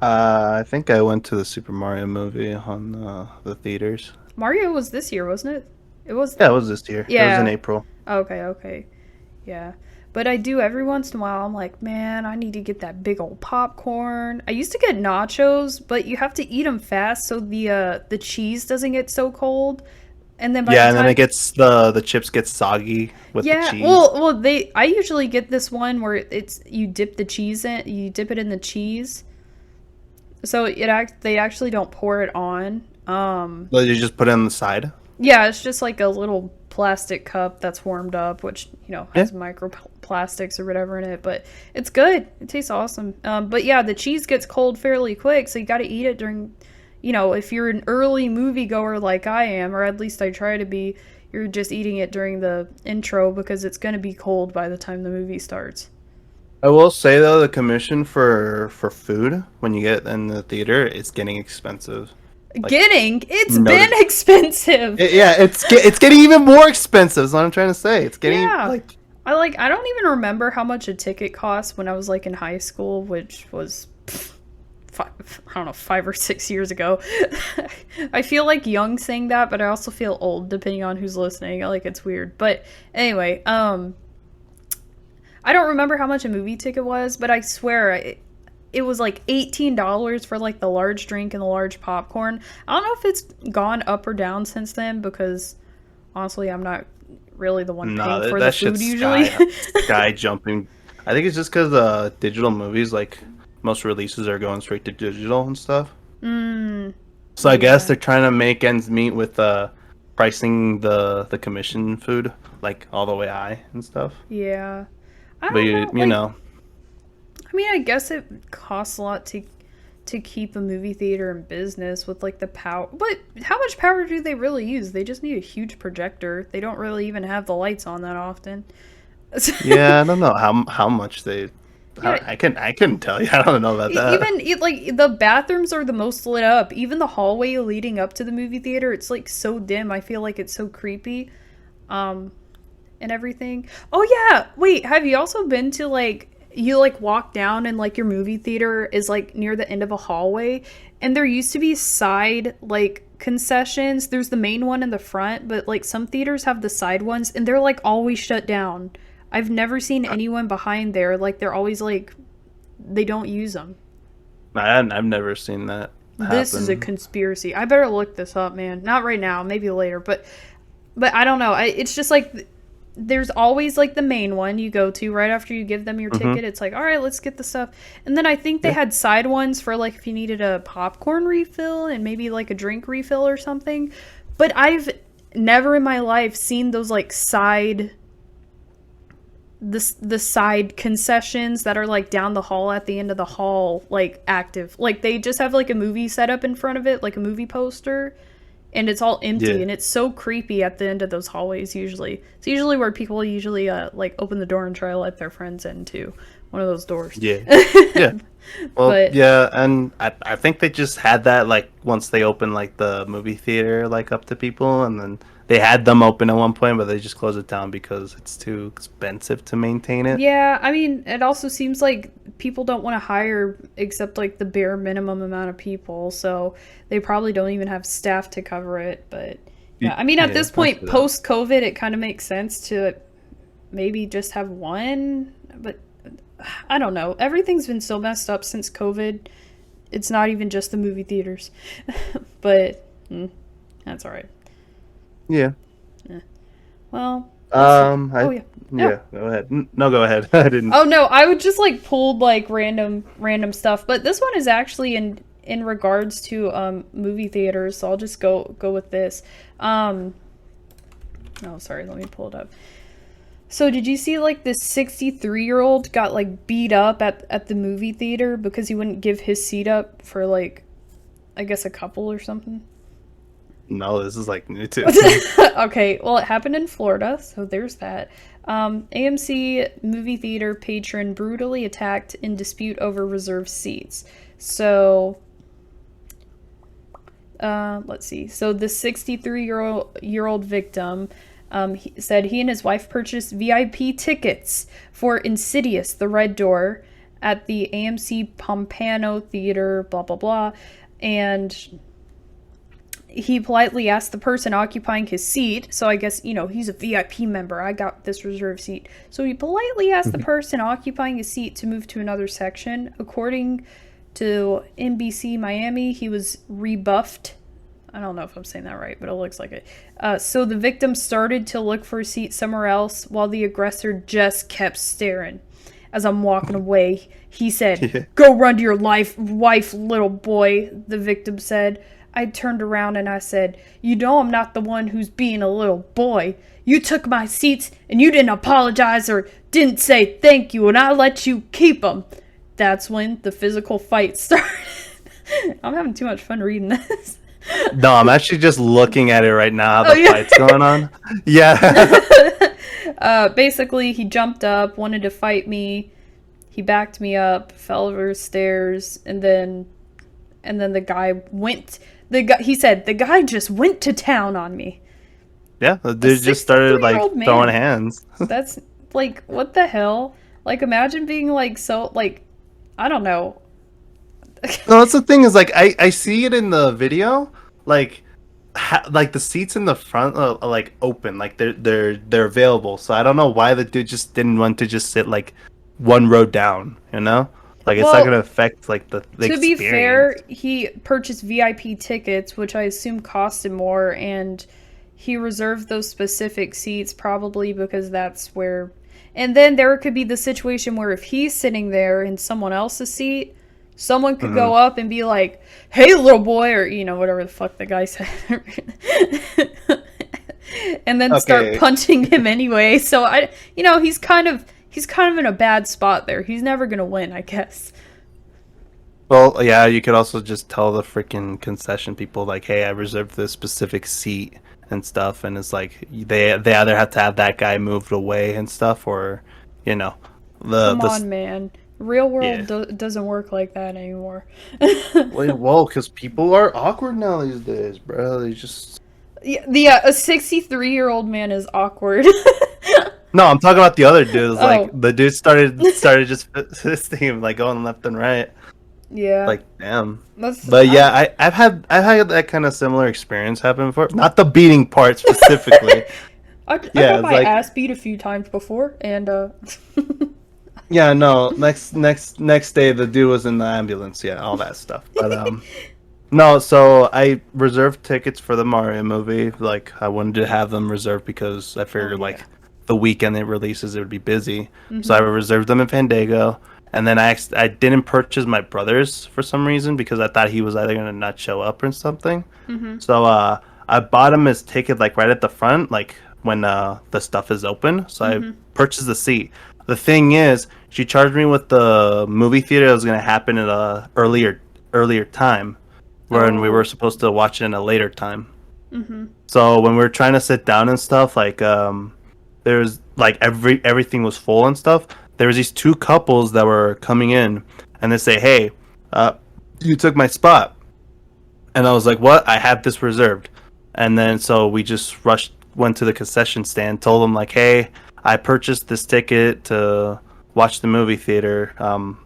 I think I went to the Super Mario movie on the theaters. Mario was this year, wasn't it? It was. Yeah, it was this year. Yeah. It was in April. Okay. Yeah. But I do every once in a while, I'm like, man, I need to get that big old popcorn. I used to get nachos, but you have to eat them fast so the cheese doesn't get so cold. And then then it gets the chips get soggy with the cheese. Well, I usually get this one where you dip the cheese in, you dip it in the cheese. So they actually don't pour it on. But you just put it on the side? Yeah, it's just like a little plastic cup that's warmed up, which, you know, has microplastics or whatever in it, but it's good. It tastes awesome. But yeah, the cheese gets cold fairly quick, so you got to eat it during, you know, if you're an early moviegoer like I am, or at least I try to be, you're just eating it during the intro because it's going to be cold by the time the movie starts. I will say though, the commission for food when you get in the theater, it's getting expensive. It's been expensive. It's getting even more expensive. Is what I'm trying to say. It's getting I don't even remember how much a ticket cost when I was like in high school, which was 5 or 6 years ago. I feel like young saying that, but I also feel old depending on who's listening. Like, it's weird. But anyway, I don't remember how much a movie ticket was, but I swear it was like $18 for like the large drink and the large popcorn. I don't know if it's gone up or down since then, because honestly, I'm not really the one paying for the food usually. Sky jumping. I think it's just because digital movies, like most releases, are going straight to digital and stuff. So I guess they're trying to make ends meet with pricing the commission food like all the way high and stuff. Yeah. But you know. I mean, I guess it costs a lot to keep a movie theater in business with like the power. But how much power do they really use? They just need a huge projector. They don't really even have the lights on that often. Yeah, I don't know how much they. Yeah, I couldn't tell you. I don't know about that. Even like the bathrooms are the most lit up. Even the hallway leading up to the movie theater, it's like so dim. I feel like it's so creepy. And everything. Oh yeah, wait, have you also been to like, you like walk down and like your movie theater is like near the end of a hallway, and there used to be side like concessions. There's the main one in the front, but like some theaters have the side ones and they're like always shut down. I've never seen anyone behind there. Like they're always like, they don't use them. I've never seen that happen. This is a conspiracy. I better look this up, man. Not right now, maybe later, but But I don't know. It's just like there's always like the main one you go to right after you give them your ticket. It's like, all right, let's get the stuff. And then I think they had side ones for like if you needed a popcorn refill and maybe like a drink refill or something. But I've never in my life seen those like the side concessions that are like down the hall at the end of the hall, like active. Like they just have like a movie set up in front of it, like a movie poster. And it's all empty, and it's so creepy at the end of those hallways. Usually, it's usually where people usually like open the door and try to let their friends into one of those doors. Yeah, yeah. Well, yeah, and I think they just had that like once they opened like the movie theater like up to people, and then they had them open at one point, but they just closed it down because it's too expensive to maintain it. Yeah, I mean, it also seems like people don't want to hire except like the bare minimum amount of people, so they probably don't even have staff to cover it. But yeah, I mean, at this point, post COVID, it kind of makes sense to maybe just have one. But I don't know. Everything's been so messed up since COVID. It's not even just the movie theaters, but that's all right. Yeah. Well. Yeah. Go ahead. No, go ahead. I didn't. Oh no, I would just like pulled like random stuff, but this one is actually in regards to movie theaters, so I'll just go with this. Oh, sorry, let me pull it up. So did you see like this 63-year-old got like beat up at the movie theater because he wouldn't give his seat up for like I guess a couple or something? No, this is like new too. Okay, well, it happened in Florida, so there's that. AMC movie theater patron brutally attacked in dispute over reserved seats. So, let's see. So the 63-year-old victim he said he and his wife purchased VIP tickets for Insidious: The Red Door at the AMC Pompano Theater, blah, blah, blah, and he politely asked the person occupying his seat, so I guess, you know, he's a VIP member, I got this reserved seat. So he politely asked the person occupying his seat to move to another section. According to NBC Miami, he was rebuffed. I don't know if I'm saying that right, but it looks like it. So the victim started to look for a seat somewhere else while the aggressor just kept staring. As I'm walking away, he said, "Go run to your wife, little boy," the victim said. I turned around and I said, "You know I'm not the one who's being a little boy. You took my seats and you didn't apologize or didn't say thank you, and I let you keep them." That's when the physical fight started. I'm having too much fun reading this. No, I'm actually just looking at it right now, how the fight's going on. Yeah. Basically, he jumped up, wanted to fight me. He backed me up, fell over the stairs, and then the guy went... he said, the guy just went to town on me. Yeah, the dude just started, like, throwing hands. That's, like, what the hell? Like, imagine being, like, so, like, I don't know. No, that's the thing is, like, I see it in the video, like the seats in the front are like open, like they're available. So I don't know why the dude just didn't want to just sit like one row down, you know? Like it's not gonna affect like the experience. To be fair, he purchased VIP tickets, which I assume cost him more, and he reserved those specific seats probably because that's where. And then there could be the situation where if he's sitting there in someone else's seat, someone could go up and be like, "Hey, little boy," or, you know, whatever the fuck the guy said. And then start punching him anyway. So he's kind of in a bad spot there. He's never going to win, I guess. Well, yeah, you could also just tell the freaking concession people, like, "Hey, I reserved this specific seat," and stuff. And it's like, they either have to have that guy moved away and stuff, or, you know. Come on, man. Real world doesn't work like that anymore. Well, because people are awkward now these days, bro. They just... Yeah, a 63-year-old man is awkward. No, I'm talking about the other dudes. Like, the dude started just fisting him, like, going left and right. Yeah. Like, damn. I've had that kind of similar experience happen before. Not the beating part specifically. I got my ass beat a few times before, and yeah, no. Next day, the dude was in the ambulance. Yeah, all that stuff. But No, so I reserved tickets for the Mario movie. Like, I wanted to have them reserved because I figured, like, the weekend it releases, it would be busy. So I reserved them in Fandango. And then I didn't purchase my brother's for some reason because I thought he was either going to not show up or something. So I bought him his ticket, like, right at the front, like, when the stuff is open. So I purchased the seat. The thing is, she charged me with the movie theater that was going to happen at a earlier time. When we were supposed to watch it in a later time. So when we were trying to sit down and stuff, like there's like everything was full and stuff. There was these two couples that were coming in, and they say, "Hey, you took my spot," and I was like, "What? I have this reserved." And then so we just went to the concession stand, told them like, "Hey, I purchased this ticket to watch the movie theater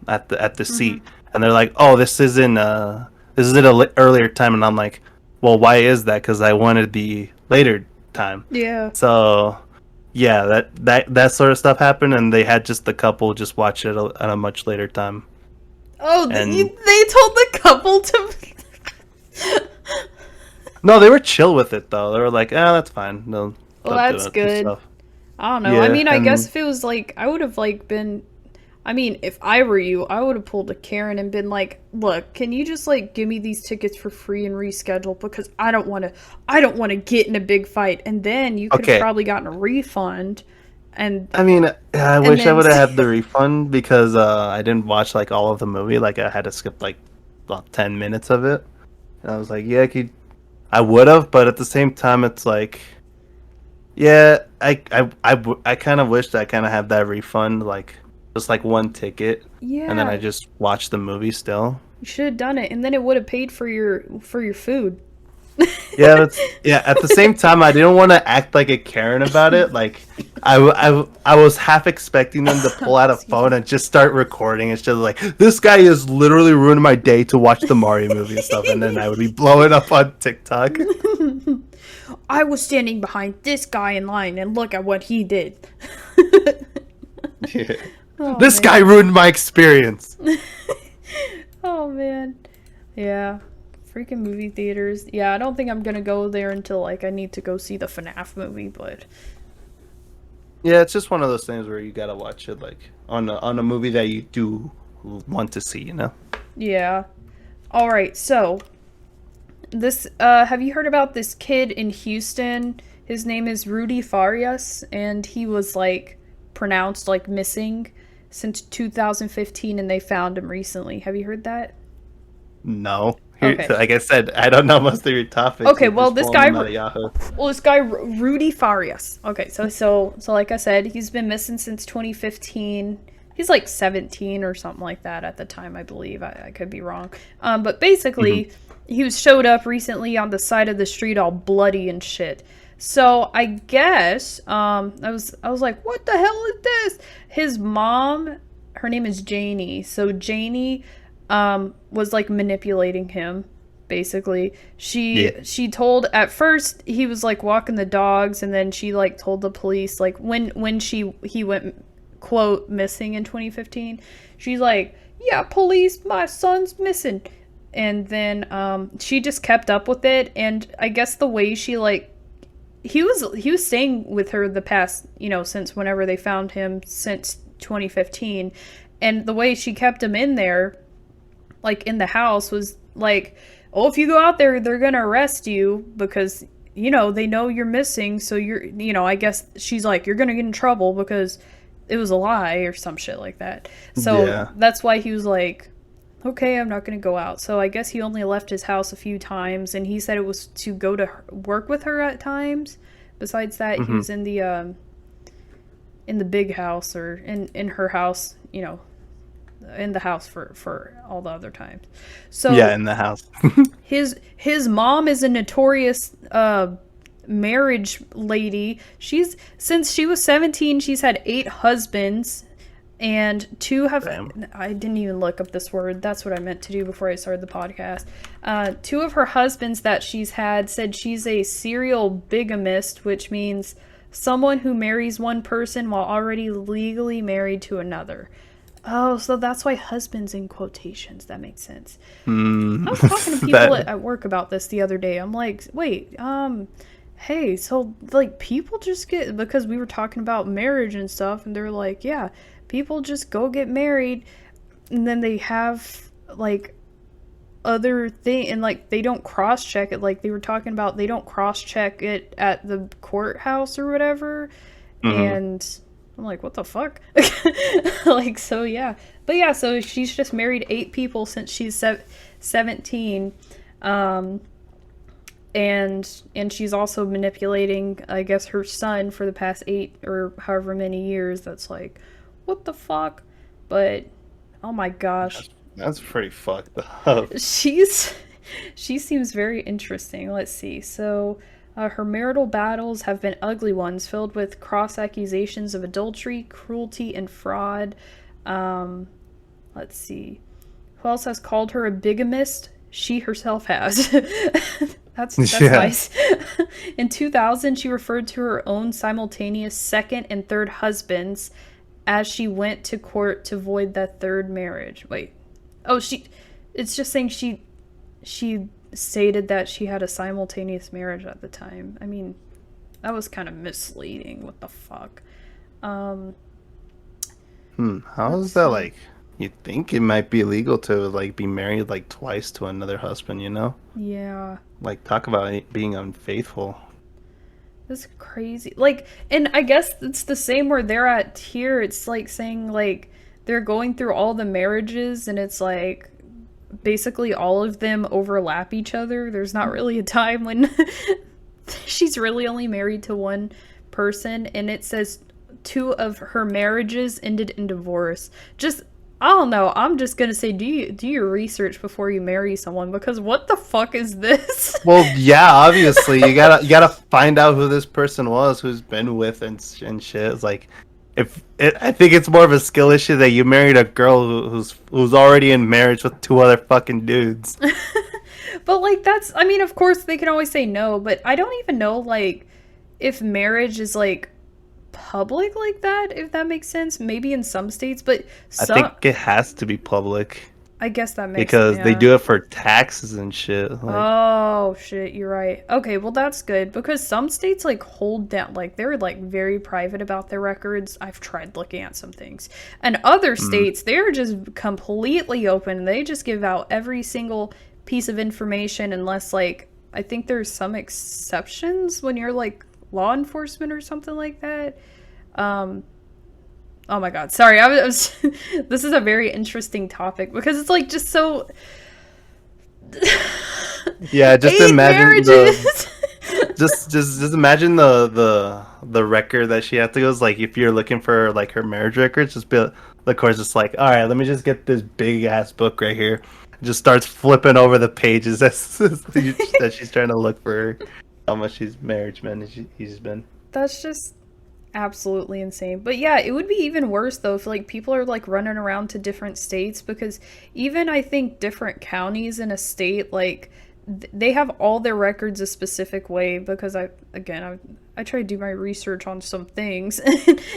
at the seat," and they're like, "Oh, this isn't an earlier time," and I'm like, well, why is that? Because I wanted the later time. Yeah. So, yeah, that sort of stuff happened, and they had just the couple just watch it at a much later time. Oh, and they told the couple to... No, they were chill with it, though. They were like, that's fine. No, well, that's good. I don't know. Yeah, I mean, I guess if it was like, I would have like been... I mean, if I were you, I would have pulled a Karen and been like, "Look, can you just like give me these tickets for free and reschedule because I don't want to get in a big fight." And then you could have probably gotten a refund. And I mean, I wish I would have had the refund because I didn't watch like all of the movie. Like I had to skip like about 10 minutes of it. And I was like, yeah, I would have, but at the same time, it's like, yeah, I kind of wish that I kind of had that refund, like. Just like one ticket, and then I just watched the movie still. You should have done it, and then it would have paid for your food. Yeah, at the same time, I didn't want to act like a Karen about it. Like, I was half expecting them to pull out a phone and just start recording. It's just like, this guy is literally ruining my day to watch the Mario movie and stuff, and then I would be blowing up on TikTok. I was standing behind this guy in line, and look at what he did. Yeah. Oh, this guy ruined my experience. Oh, man. Yeah. Freaking movie theaters. Yeah, I don't think I'm gonna go there until, like, I need to go see the FNAF movie, but... Yeah, it's just one of those things where you gotta watch it, like, on a movie that you do want to see, you know? Yeah. Alright, so... This, have you heard about this kid in Houston? His name is Rudy Farias, and he was, like, pronounced, like, missing since 2015, and they found him recently. Have you heard that? No. Okay. Like I said, I don't know most of your topics. Okay, well, this guy Rudy Farias. Okay, so like I said, he's been missing since 2015. He's like 17 or something like that at the time, I believe. I could be wrong. But basically, he showed up recently on the side of the street all bloody and shit. So I guess I was like, what the hell is this? His mom, her name is Janie. So Janie was like manipulating him, basically. She told, at first he was like walking the dogs, and then she like told the police, like when he went quote missing in 2015, she's like, yeah, police, my son's missing. And then she just kept up with it, and I guess the way she like, he was staying with her the past, since whenever they found him, since 2015, and the way she kept him in there, like in the house, was like, oh, if you go out there, they're gonna arrest you because they know you're missing, so you're, I guess she's like, you're gonna get in trouble because it was a lie or some shit like that. So that's why he was like, okay, I'm not going to go out. So I guess he only left his house a few times, and he said it was to go to work with her at times. Besides that, he was in the big house, or in her house, in the house for all the other times. So yeah, in the house. his mom is a notorious marriage lady. Since she was 17, she's had 8 husbands. And 2 have... Damn. I didn't even look up this word. That's what I meant to do before I started the podcast. 2 of her husbands that she's had said she's a serial bigamist, which means someone who marries one person while already legally married to another. Oh, so that's why husband's in quotations. That makes sense. Mm, I was talking to people at work about this the other day. I'm like, wait, hey, so like people just get, because we were talking about marriage and stuff, and they're like, yeah, people just go get married, and then they have like other thing, and like they don't cross check it. Like they were talking about, they don't cross check it at the courthouse or whatever, and I'm like, what the fuck? Like, so yeah. But yeah, so she's just married 8 people since she's 17. And she's also manipulating, I guess, her son for the past 8 or however many years. That's like, what the fuck? But, oh my gosh. That's pretty fucked up. She seems very interesting. Let's see. So, her marital battles have been ugly ones, filled with cross accusations of adultery, cruelty, and fraud. Let's see. Who else has called her a bigamist? She herself has. That's nice. In 2000, she referred to her own simultaneous second and third husbands as she went to court to void that third marriage. Wait. Oh, it's just saying she stated that she had a simultaneous marriage at the time. I mean, that was kind of misleading. What the fuck? How is that like? You think it might be illegal to like be married like twice to another husband, you know? Yeah. Like talk about it being unfaithful. That's crazy. Like, and I guess it's the same where they're at here. It's like saying like they're going through all the marriages, and it's like basically all of them overlap each other. There's not really a time when she's really only married to one person, and it says 2 of her marriages ended in divorce. Just, I don't know. I'm just gonna say, do your research before you marry someone, because what the fuck is this? Well, yeah, obviously you gotta find out who this person was, who's been with and shit. It's like, I think it's more of a skill issue that you married a girl who's already in marriage with 2 other fucking dudes. But like that's, I mean, of course they can always say no, but I don't even know like if marriage is like public like that, if that makes sense. Maybe in some states, but I think it has to be public. I guess that makes because sense, they yeah. do it for taxes and shit. Like, oh shit, you're right. Okay, well that's good, because some states like hold down, like they're like very private about their records. I've tried looking at some things, and other states they're just completely open. They just give out every single piece of information, unless like I think there's some exceptions when you're like law enforcement or something like that. Oh my god, sorry, I was this is a very interesting topic because it's like just so yeah, just 8 imagine marriages. just imagine the record that she had to go. Is like if you're looking for like her marriage records, just be the court's just like, all right, let me just get this big ass book right here. Just starts flipping over the pages that she's trying to look for how much she's marriage man he's been. That's just absolutely insane. But yeah, it would be even worse though if like people are like running around to different states, because even I think different counties in a state, like they have all their records a specific way, because I try to do my research on some things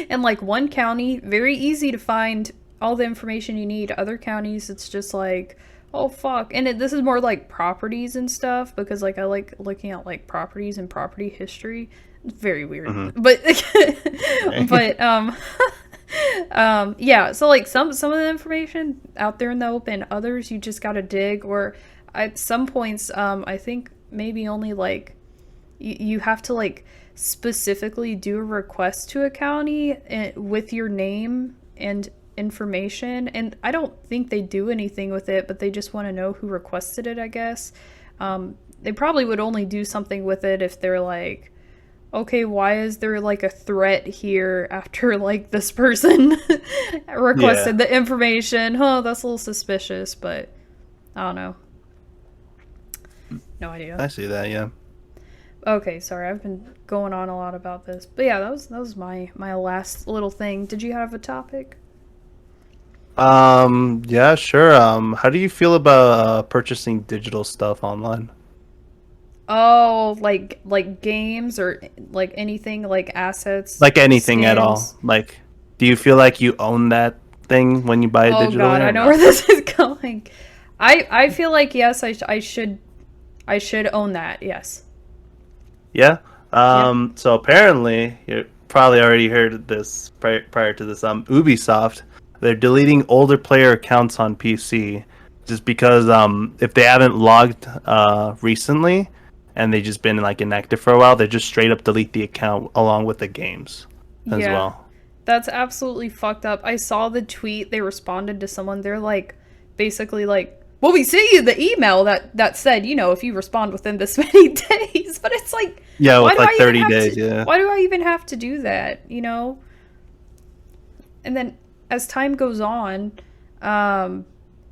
and like one county, very easy to find all the information you need. Other counties it's just like, oh fuck. And this is more like properties and stuff, because like I like looking at like properties and property history. It's very weird. But yeah, so like some of the information out there in the open, others you just gotta dig, or at some points I think maybe only like you have to like specifically do a request to a county with your name and information, and I don't think they do anything with it, but they just want to know who requested it, I guess. They probably would only do something with it if they're like, okay, why is there like a threat here after like this person requested the information? That's a little suspicious, but I don't know. No idea. I see that, yeah. Okay, sorry, I've been going on a lot about this, but yeah, that was my last little thing. Did you have a topic? Yeah, sure. How do you feel about purchasing digital stuff online? Oh, like games or like anything, like assets, Like anything at all. skins? Like, do you feel like you own that thing when you buy it Oh digitally? god, I know where this is going. I feel like yes, I should own that. Yes. Yeah. So apparently, you probably already heard this prior to this. Ubisoft, they're deleting older player accounts on PC just because if they haven't logged recently and they just been like inactive for a while, they just straight up delete the account along with the games as well. That's absolutely fucked up. I saw the tweet. They responded to someone. They're like, basically like, well, we sent you the email that said, you know, if you respond within this many days. But it's like, yeah, with like 30 days. Yeah. Why do I even have to do that? You know. And then as time goes on,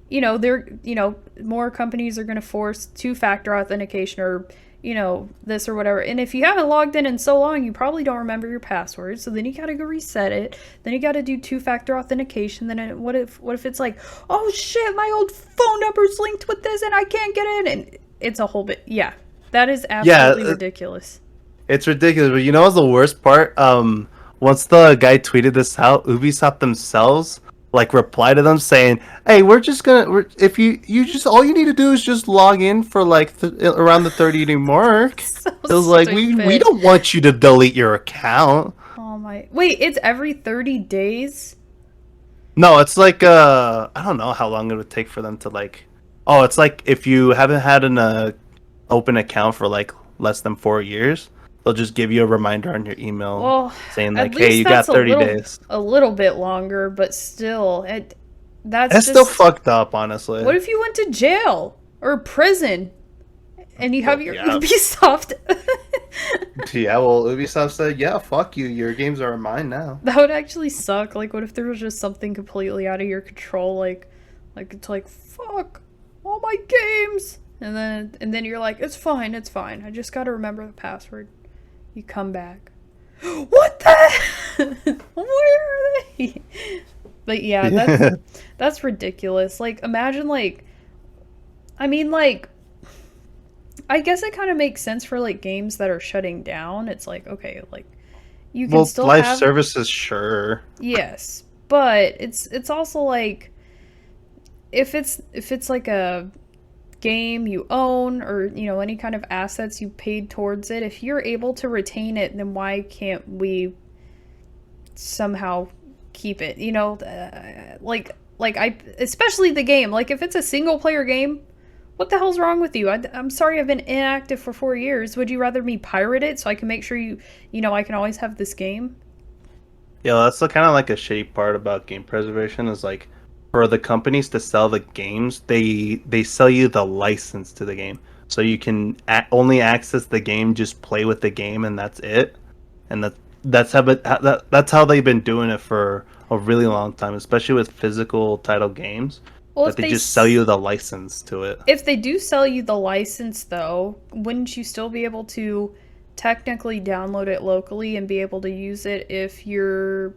you know, more companies are going to force two-factor authentication or, you know, this or whatever. And if you haven't logged in so long, you probably don't remember your password. So then you got to go reset it. Then you got to do two-factor authentication. Then what if it's like, oh shit, my old phone number's linked with this and I can't get in? And it's a whole bit. Yeah, that is absolutely ridiculous. It's ridiculous. But you know what's the worst part? Once the guy tweeted this out, Ubisoft themselves like reply to them saying, "Hey, if you just all you need to do is just log in for like around the 30-day mark." So it was like we don't want you to delete your account. Oh my! Wait, it's every 30 days? No, it's like I don't know how long it would take for them to like. Oh, it's like if you haven't had an open account for like less than 4 years, they'll just give you a reminder on your email saying like, "Hey, you got 30 days." A little bit longer, but still, that's just, still fucked up, honestly. What if you went to jail or prison and you have your Ubisoft? Yeah, well, Ubisoft said, "Yeah, fuck you. Your games are mine now." That would actually suck. Like, what if there was just something completely out of your control? Like it's like, fuck all my games, and then you're like, it's fine. I just gotta remember the password. You come back. What the? Where are they? But yeah, that's ridiculous. Like, imagine like, I mean, like, I guess it kind of makes sense for like games that are shutting down. It's like, okay, like you can still live have services, sure. Yes, but it's also like if it's like a game you own or, you know, any kind of assets you paid towards it, if you're able to retain it, then why can't we somehow keep it, you know? Especially the game, like if it's a single player game, what the hell's wrong with you? I'm sorry, I've been inactive for 4 years. Would you rather me pirate it so I can make sure you know, I can always have this game? Yeah, that's the kind of like a shitty part about game preservation is like, for the companies to sell the games, they sell you the license to the game, so you can only access the game, just play with the game, and that's it. And that's how they've been doing it for a really long time, especially with physical title games. Well, that they just sell you the license to it. If they do sell you the license, though, wouldn't you still be able to technically download it locally and be able to use it if you're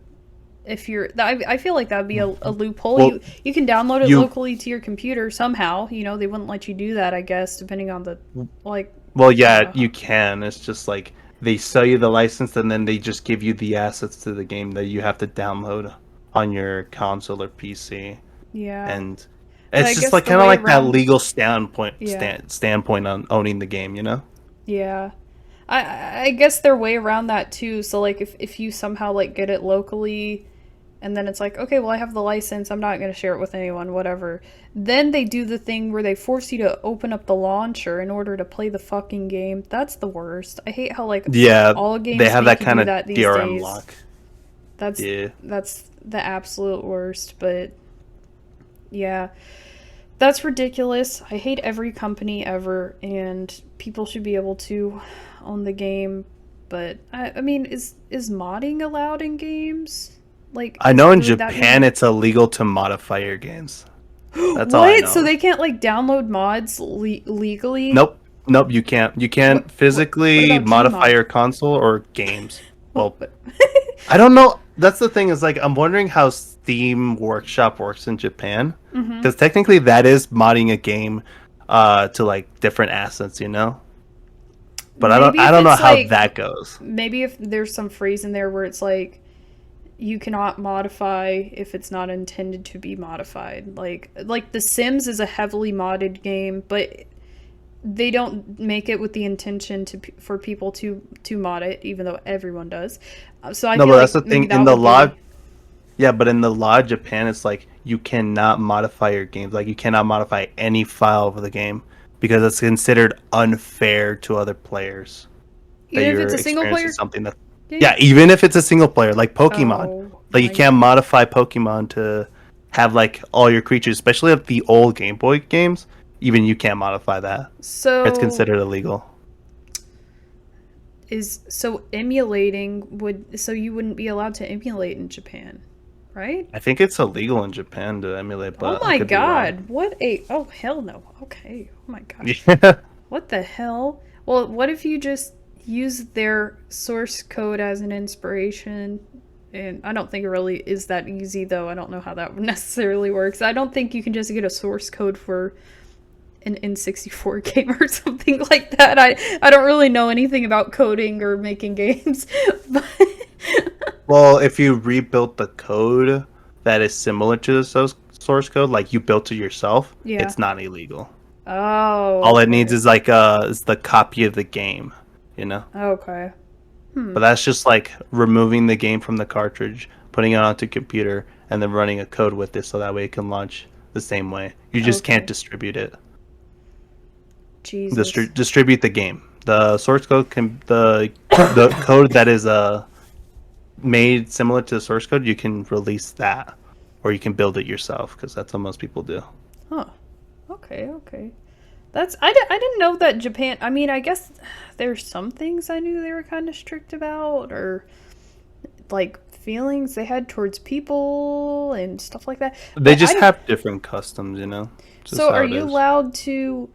I feel like that would be a loophole. Well, you can download it locally to your computer somehow. You know, they wouldn't let you do that, I guess, depending on the like. Well, yeah, you can. It's just like they sell you the license and then they just give you the assets to the game that you have to download on your console or PC. Yeah. And it's just like kind of like that legal standpoint on owning the game, you know? Yeah. I guess their way around that too. So like if you somehow like get it locally and then it's like, okay, well I have the license, I'm not going to share it with anyone, whatever. Then they do the thing where they force you to open up the launcher in order to play the fucking game. That's the worst. I hate how like all games they have that kind of DRM days. lock. That's the absolute worst, but yeah. That's ridiculous. I hate every company ever, and people should be able to own the game. But I mean, is modding allowed in games? Like, I know in Japan it's illegal to modify your games. That's all I know. So they can't like download mods legally? Nope, you can't. You can't physically modify your console or games. Well, I don't know. That's the thing is like I'm wondering how Steam Workshop works in Japan, because technically that is modding a game to like different assets, you know. But I don't know how that goes. Maybe if there's some phrase in there where it's like, you cannot modify if it's not intended to be modified. Like The Sims is a heavily modded game, but they don't make it with the intention for people to mod it, even though everyone does. So I No, feel but like that's the maybe thing. that In the would law, be- yeah, but in the law of Japan, it's like you cannot modify your games. Like you cannot modify any file of the game because it's considered unfair to other players. That even if you're it's a single experiencing player something that, game? yeah, even if it's a single player, like Pokemon, Oh, like you my can't modify Pokemon to have like all your creatures, especially of the old Game Boy games. Even you can't modify that. So It's considered illegal. emulating so you wouldn't be allowed to emulate in Japan, right? I think it's illegal in Japan to emulate, but Oh I my could be wrong. god, oh hell no. Okay. Oh my gosh. Yeah. What the hell? Well, what if you just use their source code as an inspiration? And I don't think it really is that easy, though. I don't know how that necessarily works. I don't think you can just get a source code for an N64 game or something like that. I don't really know anything about coding or making games. But Well, if you rebuilt the code that is similar to the source code, like you built it yourself, Yeah. it's not illegal. oh, All it needs is like is the copy of the game, you know. okay. But that's just like removing the game from the cartridge, putting it onto a computer, and then running a code with it so that way it can launch the same way. You just Okay. can't distribute it. Jesus. Distribute the game. The source code can the code that is made similar to the source code. You can release that, or you can build it yourself because that's what most people do. Huh. Okay. I didn't know that Japan... I mean, I guess there's some things I knew they were kind of strict about, or, like, feelings they had towards people and stuff like that. They But just I- have different customs, you know. Just So how are it you is. allowed to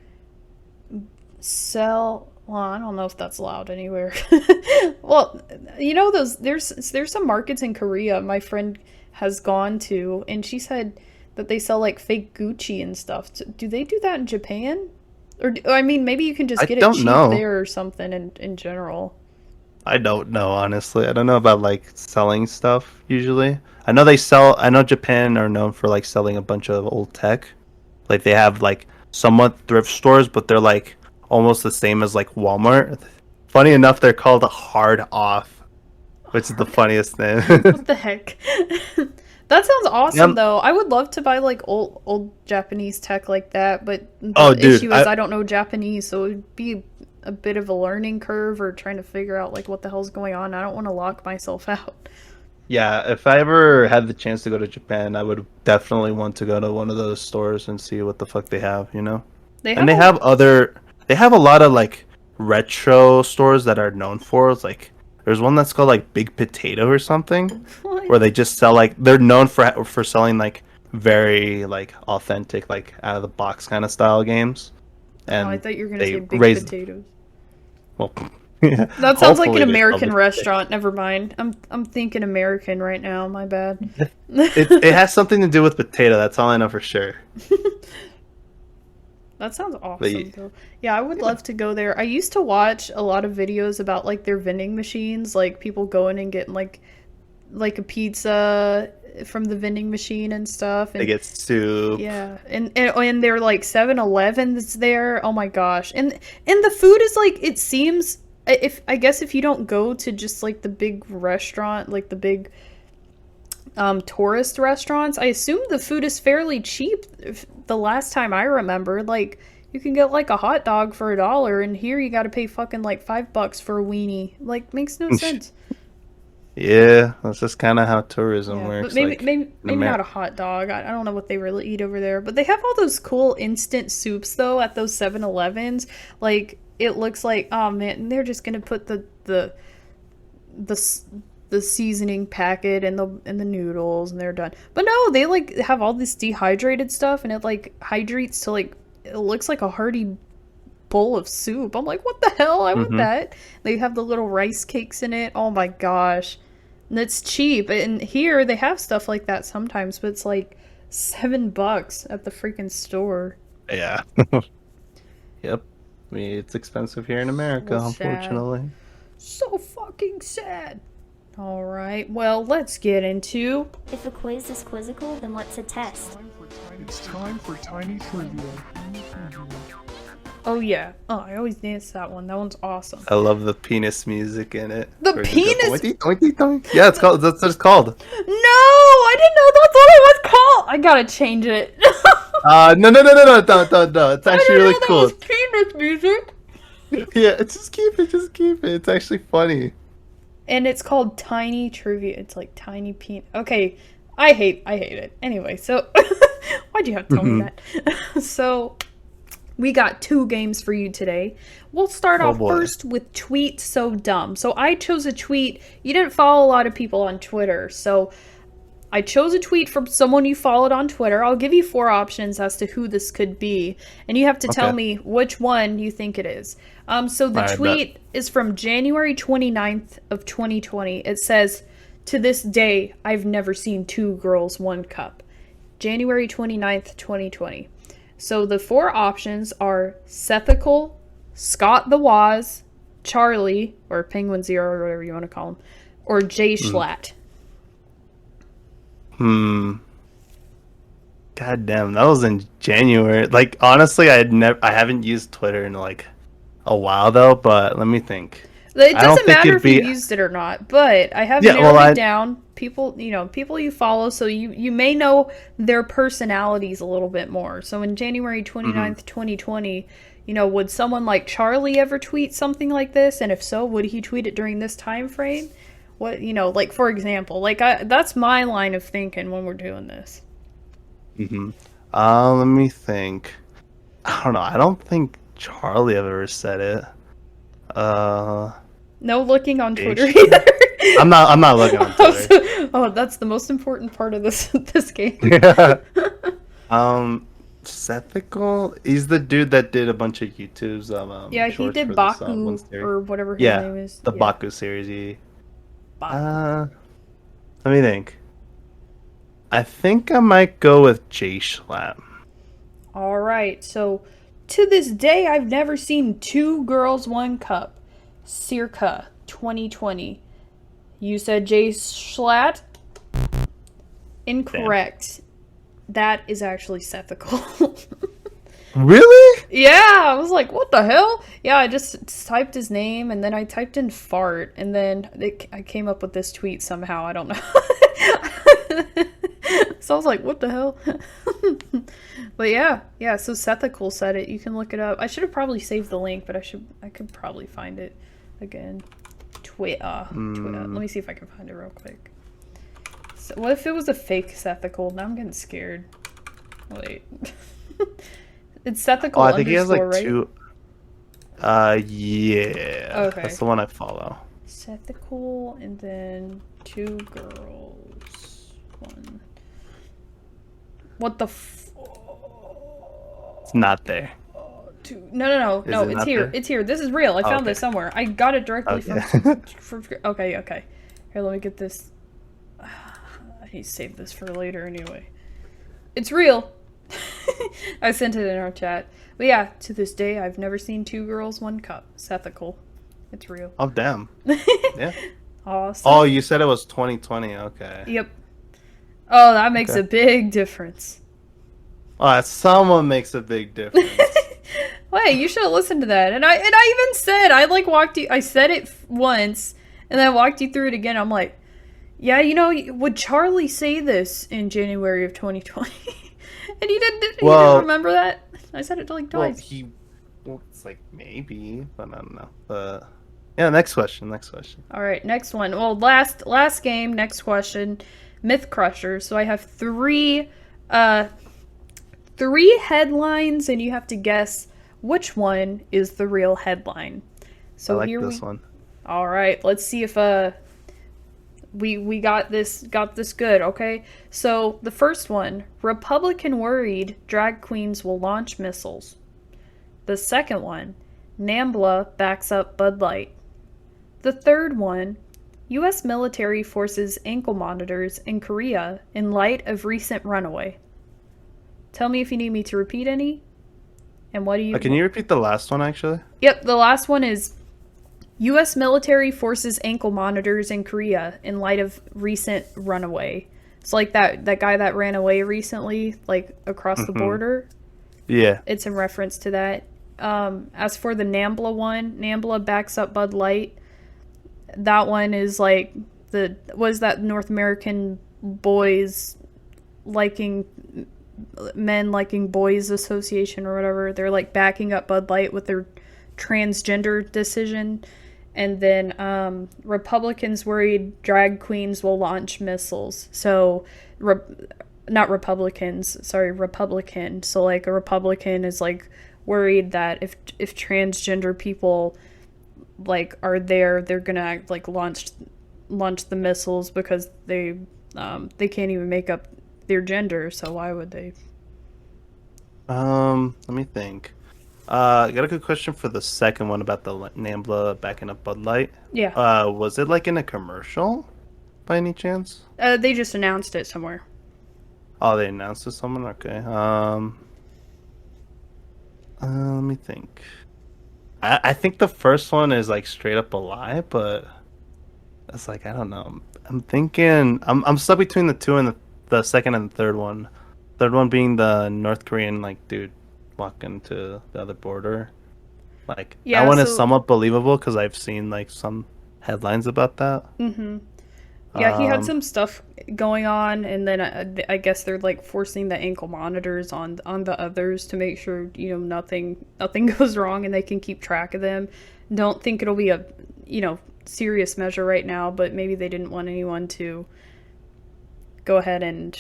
sell... Well, I don't know if that's allowed anywhere. Well, you know there's some markets in Korea my friend has gone to, and she said that they sell like fake Gucci and stuff. Do they do that in Japan? Or I mean, maybe you can just I get it don't cheap know. there or something in general. I don't know, honestly. I don't know about like selling stuff usually. I know Japan are known for like selling a bunch of old tech. Like they have like somewhat thrift stores, but they're like almost the same as like Walmart. Funny enough, they're called a hard off, which is the funniest thing. What the heck? That sounds awesome, Yep. though. I would love to buy like old Japanese tech like that, but the Oh, dude, issue is I don't know Japanese, so it would be a bit of a learning curve or trying to figure out like what the hell's going on. I don't want to lock myself out. Yeah, if I ever had the chance to go to Japan, I would definitely want to go to one of those stores and see what the fuck they have, you know? And they have a lot of like retro stores that are known for. It's like there's one that's called like Big Potato or something, where they just sell like they're known for selling like very like authentic like out of the box kind of style games. And Oh, I thought you were gonna they say big raise- potatoes. Well, That sounds like hopefully an they sell American big restaurant. Never mind. I'm thinking American right now. My bad. it has something to do with potato. That's all I know for sure. That sounds But awesome, though. Yeah, I would love to go there. I used to watch a lot of videos about like their vending machines, like people going and getting like a pizza from the vending machine and stuff. And They get soup. yeah, and they're like 7-Elevens there. Oh my gosh, and the food is like it seems. I guess if you don't go to just like the big restaurant, like the big tourist restaurants, I assume the food is fairly cheap. The last time I remember, like you can get like a hot dog for $1, and here you got to pay fucking like $5 for a weenie. Like makes no sense. Yeah, that's just kind of how tourism Yeah, works. but maybe like, maybe in not a hot dog. I don't know what they really eat over there, but they have all those cool instant soups though at those 7-Elevens. Like it looks like, oh man, they're just gonna put the seasoning packet and the noodles and they're done. But no, they like have all this dehydrated stuff and it like hydrates to like it looks like a hearty bowl of soup. I'm like, what the hell? I want that. They have the little rice cakes in it. Oh my gosh. And it's cheap. And here they have stuff like that sometimes, but it's like $7 at the freaking store. Yeah. Yep. I mean, it's expensive here in America, So sad. unfortunately. So fucking sad. All right. Well, let's get into. If a quiz is quizzical, then what's a test? It's time for Tiny Trivia. Oh yeah. Oh, I always dance that one. That one's awesome. I love the penis music in it. The Where it penis? goes, "Doink, doink, doink." Yeah, it's called. That's what it's called. No, I didn't know that's what it was called. I gotta change it. No, don't. It's actually really cool. That was penis music. Yeah, just keep it. It's actually funny. And it's called Tiny Trivia. It's like tiny penis. Okay, I hate it. Anyway, so why'd you have to tell me that? So we got 2 games for you today. We'll start off first with Tweet So Dumb. So I chose a tweet. You didn't follow a lot of people on Twitter, so I chose a tweet from someone you followed on Twitter. I'll give you 4 options as to who this could be, and you have to tell me which one you think it is. So the tweet is from January 29th of 2020. It says, "To this day, I've never seen 2 girls, 1 cup." January 29th, 2020. So the 4 options are Sethical, Scott the Waz, Charlie, or Penguin Zero, or whatever you want to call him, or Jay Schlatt. God damn, that was in January. Like, honestly, I haven't used Twitter in like a while though. But let me think. It doesn't matter if you used it or not, but I have narrowed it down. People, people you follow, so you may know their personalities a little bit more. So in January 29th, 2020, would someone like Charlie ever tweet something like this? And if so, would he tweet it during this time frame? What, like, for example, like, that's my line of thinking when we're doing this. Let me think. I don't know. I don't think Charlie ever said it. No looking on Twitter either. I'm not looking on Twitter. Oh, that's the most important part of this game. Yeah. Sethical? He's the dude that did a bunch of YouTubes. Yeah, he did Baku or whatever his name is. The Baku series. Let me think. I think I might go with Jay Schlatt. All right. So, to this day, I've never seen 2 girls, 1 cup. Circa 2020. You said Jay Schlatt? Incorrect. Damn. That is actually Sethical. Really? Yeah, I was like, what the hell? Yeah, I just typed his name, and then I typed in fart, and then I came up with this tweet somehow. I don't know. So I was like, what the hell? But yeah, so Sethical said it. You can look it up. I should have probably saved the link, but I could probably find it again. Twitter. Let me see if I can find it real quick. So, what if it was a fake Sethical? Now I'm getting scared. Wait. It's Sethical I think he has like right? 2. Yeah. Okay. That's the one I follow. Sethical and then 2 girls. 1. What the It's not there. 2. No. It's here. There? It's here. This is real. I found this somewhere. I got it directly from. Okay. Here, let me get this. I need to save this for later anyway. It's real. I sent it in our chat. But yeah, to this day, I've never seen 2 girls, 1 cup. Sethical. It's real. Oh, damn. Yeah. Awesome. Oh, you said it was 2020. Okay. Yep. Oh, that makes a big difference. Someone makes a big difference. Wait, you should have listened to that. And I even said, I said it once, and then I walked you through it again. I'm like, yeah, would Charlie say this in January of 2020? And you didn't remember that? I said it like twice. It's like maybe, but I don't know. But yeah, next question. All right, next one. Well, last game, next question. Myth Crusher. So I have 3 headlines, and you have to guess which one is the real headline. So I like this one. All right, let's see if we got this good, okay? So the first one, Republican worried drag queens will launch missiles. The second one, NAMBLA backs up Bud Light. The third one, U.S. military forces ankle monitors in Korea in light of recent runaway. Tell me if you need me to repeat any. And what do you... Can you repeat the last one, actually? Yep, the last one is U.S. military forces ankle monitors in Korea in light of recent runaway. It's like that guy that ran away recently, like across the border. Yeah. It's in reference to that. As for the NAMBLA one, NAMBLA backs up Bud Light. That one is like that North American men liking boys association or whatever. They're like backing up Bud Light with their transgender decision. And then Republicans worried drag queens will launch missiles. So, not Republicans, sorry, Republican. So, like, a Republican is, like, worried that if transgender people, like, are there, they're gonna, like, launch the missiles because they can't even make up their gender, so why would they? Let me think. I got a good question for the second one about the NAMBLA backing up Bud Light. Yeah. Was it like in a commercial by any chance? They just announced it somewhere. Oh, they announced it somewhere? Okay. Let me think. I think the first one is like straight up a lie, but it's like, I don't know. I'm thinking I'm stuck between the two and the second and the third one. Third one being the North Korean like dude walking to the other border. Like that one is somewhat believable because I've seen like some headlines about that. Mm-hmm. Yeah, he had some stuff going on, and then I guess they're like forcing the ankle monitors on the others to make sure nothing goes wrong and they can keep track of them. Don't think it'll be a serious measure right now, but maybe they didn't want anyone to go ahead and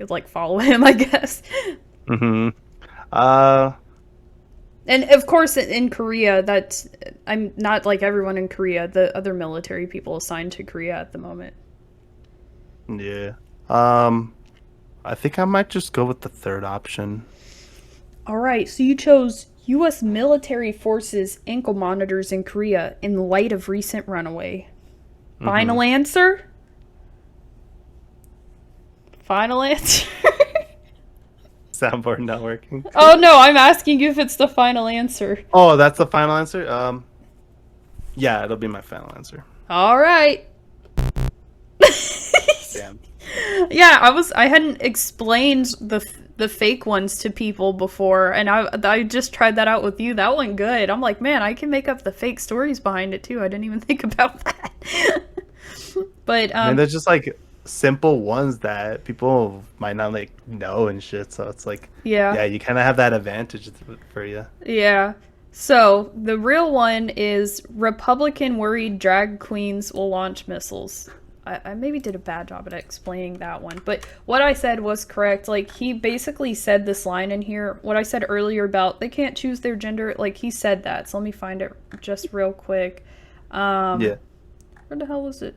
like follow him, I guess. Mm-hmm. And of course, in Korea, I'm not like everyone in Korea. The other military people assigned to Korea at the moment. Yeah. I think I might just go with the third option. All right. So you chose U.S. military forces ankle monitors in Korea in light of recent runaway. Final answer? Final answer? Soundboard not working. Oh no, I'm asking you if it's the final answer. Oh, that's the final answer? Yeah, it'll be my final answer. All right. Damn. Yeah, I hadn't explained the fake ones to people before, and I just tried that out with you. That went good. I'm like, man, I can make up the fake stories behind it too. I didn't even think about that. But and they're just like simple ones that people might not like know and shit, so it's like yeah, you kind of have that advantage for you. Yeah. So the real one is Republican worried drag queens will launch missiles. I maybe did a bad job at explaining that one, but what I said was correct. Like, he basically said this line in here, what I said earlier about they can't choose their gender, like, he said that. So let me find it just real quick. Yeah. Where the hell is it?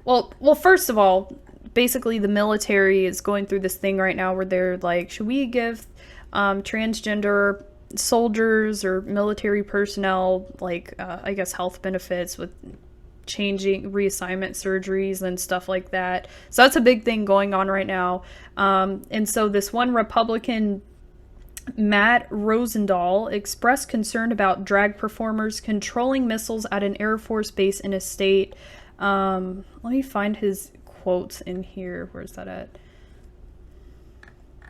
Well, first of all, basically the military is going through this thing right now where they're like, should we give transgender soldiers or military personnel, like, I guess health benefits with changing reassignment surgeries and stuff like that. So that's a big thing going on right now. And so this one Republican, Matt Rosendahl, expressed concern about drag performers controlling missiles at an Air Force base in his state. Let me find his quotes in here. Where's that at?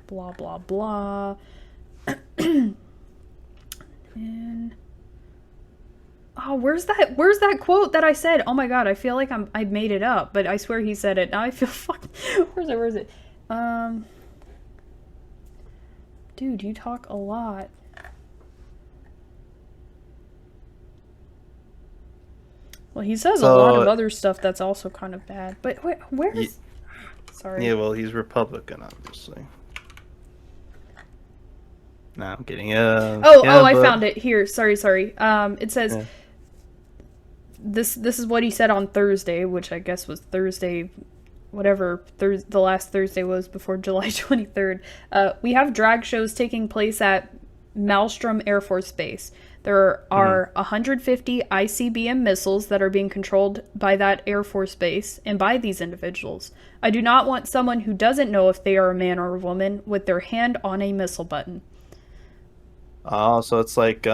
Blah, blah, blah. And oh, where's that quote that I said? Oh my god, I feel like I made it up, but I swear he said it. Now I feel fucking... Where is it? Dude, you talk a lot. Well, he says a lot of other stuff that's also kind of bad. But where is... Sorry. Yeah, well, he's Republican, obviously. Nah, I'm kidding. I found it. Here, sorry. It says... Yeah. This is what he said on Thursday, which I guess was Thursday, whatever the last Thursday was before July 23rd. We have drag shows taking place at Malmstrom Air Force Base. There are 150 ICBM missiles that are being controlled by that Air Force base and by these individuals. I do not want someone who doesn't know if they are a man or a woman with their hand on a missile button. Oh, so it's like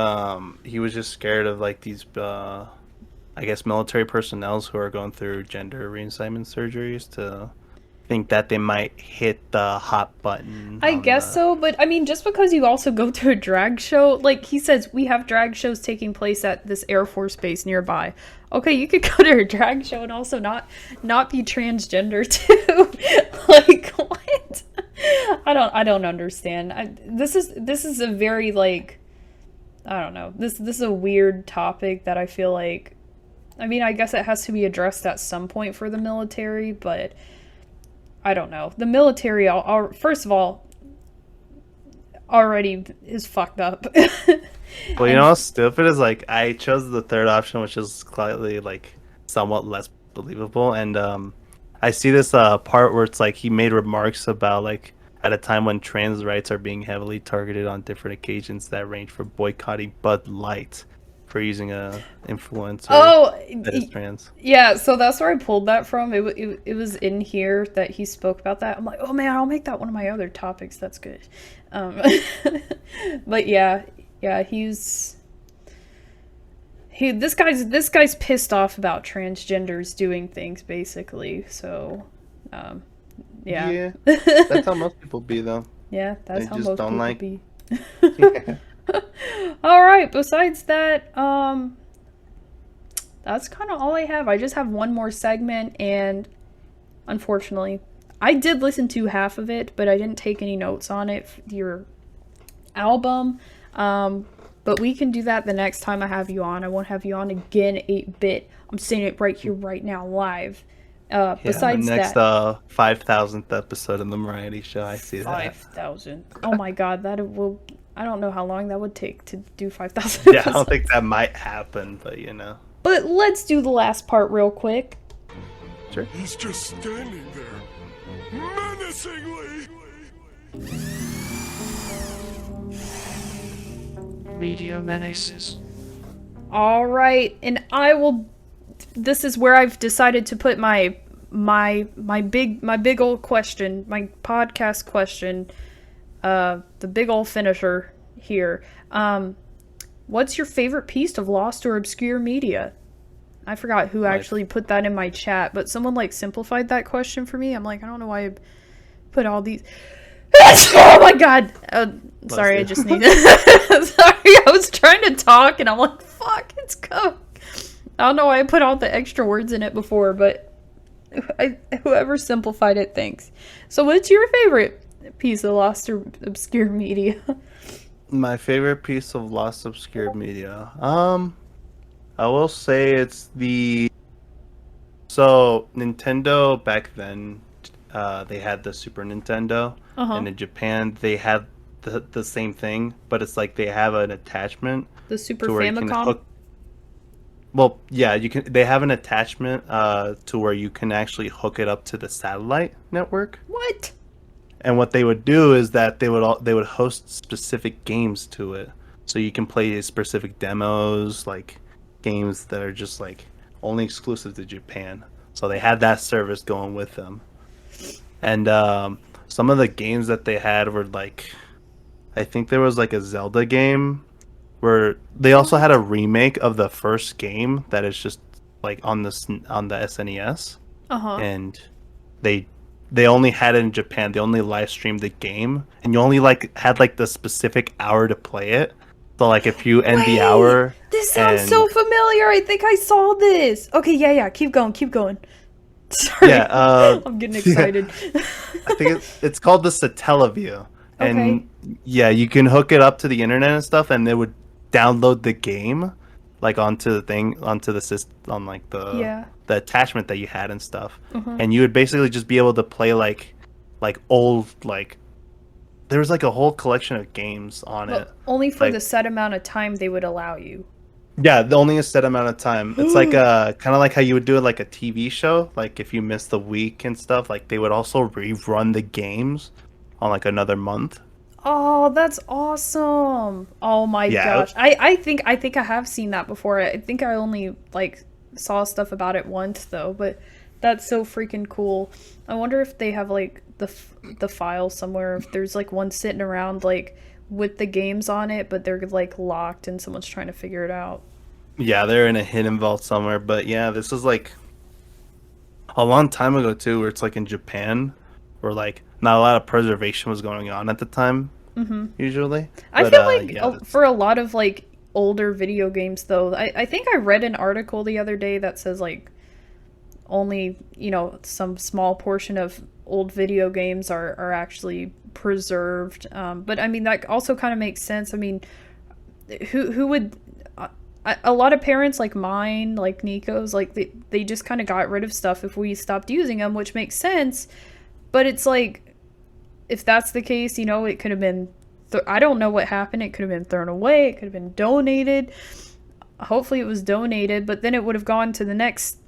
he was just scared of like these I guess military personnel who are going through gender reassignment surgeries to think that they might hit the hot button. I guess so, but I mean, just because you also go to a drag show, like he says, we have drag shows taking place at this Air Force base nearby. Okay, you could go to a drag show and also not be transgender too. Like what? I don't understand. This is a very like, I don't know. This is a weird topic that I feel like, I mean, I guess it has to be addressed at some point for the military, but I don't know. The military, first of all, already is fucked up. Well, you know what's stupid is like I chose the third option, which is slightly like somewhat less believable, and I see this part where it's like he made remarks about like at a time when trans rights are being heavily targeted on different occasions that range from boycotting Bud Light for using a influencer that is trans. Yeah, so that's where I pulled that from. It was in here that he spoke about that. I'm like, oh man, I'll make that one of my other topics. That's good. But yeah, this guy's pissed off about transgenders doing things basically. So, yeah. That's how most people be though. Yeah, that's they how just most don't people like... be. Yeah. All right, besides that, that's kind of all I have. I just have one more segment, and unfortunately, I did listen to half of it, but I didn't take any notes on it for your album. But we can do that the next time I have you on. I won't have you on again, 8-bit. I'm saying it right here, right now, live. Besides the next, that, 5,000th episode of the Mariety Show. I see that. 5,000. Oh my god, that will. I don't know how long that would take to do 5,000. Yeah, I don't think that might happen, but you know. But let's do the last part real quick. Sure. He's just standing there, menacingly. Media menaces. All right, and I will. This is where I've decided to put my big old question, my podcast question. The big old finisher here. What's your favorite piece of lost or obscure media? I forgot who actually put that in my chat, but someone like simplified that question for me. I'm like, I don't know why I put all these. Oh my god! Sorry, I just needed. Sorry, I was trying to talk and I'm like, fuck, it's cooked. I don't know why I put all the extra words in it before, but whoever simplified it, thanks. So, what's your favorite piece of lost or obscure media? My favorite piece of lost obscure media. I will say it's so Nintendo back then, they had the Super Nintendo, and in Japan they had the same thing, but it's like they have an attachment. The Super Famicom. Well, yeah, you can. They have an attachment to where you can actually hook it up to the satellite network. What? And what they would do is that they would host specific games to it, so you can play specific demos, like games that are just like only exclusive to Japan. So they had that service going with them, and some of the games that they had were like, I think there was like a Zelda game, where they also had a remake of the first game that is just like on the SNES, and they only had it in Japan. They only live streamed the game, and you only like had like the specific hour to play it. So like if you end the hour, this sounds so familiar. I think I saw this. Okay, yeah. Keep going. Sorry, I'm getting excited. Yeah. I think it's called the Satellaview, and yeah, you can hook it up to the internet and stuff, and it would download the game like onto the system, on like the attachment that you had and stuff, and you would basically just be able to play like old, like there was like a whole collection of games on it. Only for the set amount of time they would allow you. Yeah, only a set amount of time. It's like kind of like how you would do it like a TV show. Like if you missed the week and stuff, like they would also rerun the games on like another month. Oh, that's awesome! Oh my gosh, I think I have seen that before. I think I only like saw stuff about it once though, but that's so freaking cool. I wonder if they have like the file somewhere. If there's like one sitting around like with the games on it, but they're like locked and someone's trying to figure it out. Yeah, they're in a hidden vault somewhere. But yeah, this was like a long time ago too, where it's like in Japan, where like not a lot of preservation was going on at the time. Usually, I feel like for a lot of like older video games, though, I think I read an article the other day that says like only, you know, some small portion of old video games are actually preserved. But I mean, that also kind of makes sense. I mean, who would a lot of parents like mine, like Nico's, like they just kind of got rid of stuff if we stopped using them, which makes sense. But it's like, if that's the case, you know, it could have been, I don't know what happened. It could have been thrown away. It could have been donated. Hopefully it was donated, but then it would have gone to the next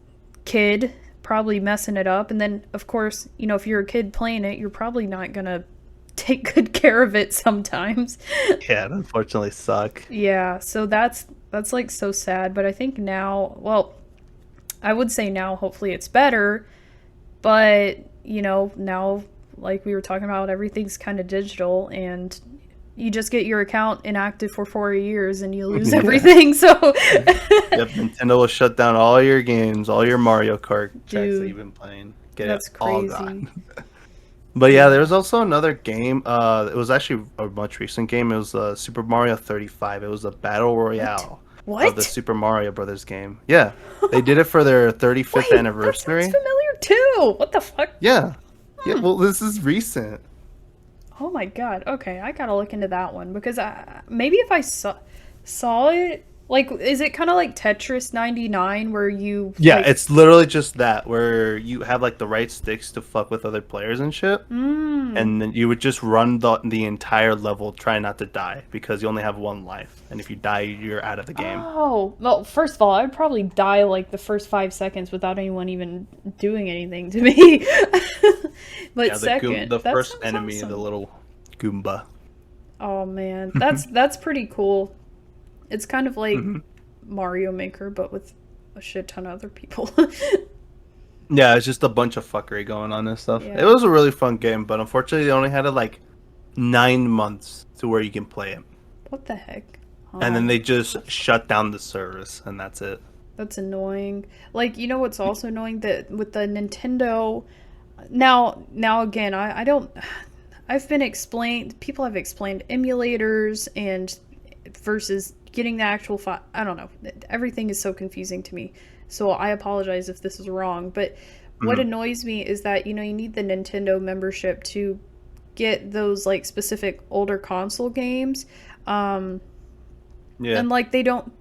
kid, probably messing it up. And then, of course, you know, if you're a kid playing it, you're probably not going to take good care of it sometimes. Yeah, it unfortunately suck. Yeah, so that's like so sad. But I think now, well, I would say now, hopefully it's better. But, you know, now, like we were talking about, everything's kind of digital, and you just get your account inactive for 4 years and you lose everything. So yep, Nintendo will shut down all your games, all your Mario Kart tracks that you've been playing. That's it all crazy. gone. But yeah, there was also another game. It was actually a much recent game. It was Super Mario 35. It was a battle royale of the Super Mario Brothers game. Yeah, they did it for their 35th anniversary. That sounds familiar too. What the fuck? Yeah. Yeah, well, this is recent. Oh my god. Okay, I gotta look into that one, because maybe if I saw it, like, is it kind of like Tetris 99 where you... Yeah, like... it's literally just that, where you have like the right sticks to fuck with other players and shit. And then you would just run the entire level, try not to die, because you only have one life. And if you die, you're out of the game. Oh, well, first of all, I'd probably die like the first 5 seconds without anyone even doing anything to me. But yeah, second, the first enemy, awesome. The little Goomba. Oh man, that's pretty cool. It's kind of like Mario Maker, but with a shit ton of other people. Yeah, it's just a bunch of fuckery going on and stuff. Yeah. It was a really fun game, but unfortunately they only had it like 9 months to where you can play it. What the heck? And then they just shut down the service, and that's it. That's annoying. Like, you know what's also annoying? That with the Nintendo... Now again, I don't... I've been explained... People have explained emulators and versus getting the actual file. I don't know. Everything is so confusing to me. So I apologize if this is wrong. But what annoys me is that, you know, you need the Nintendo membership to get those, like, specific older console games. And, like, they don't...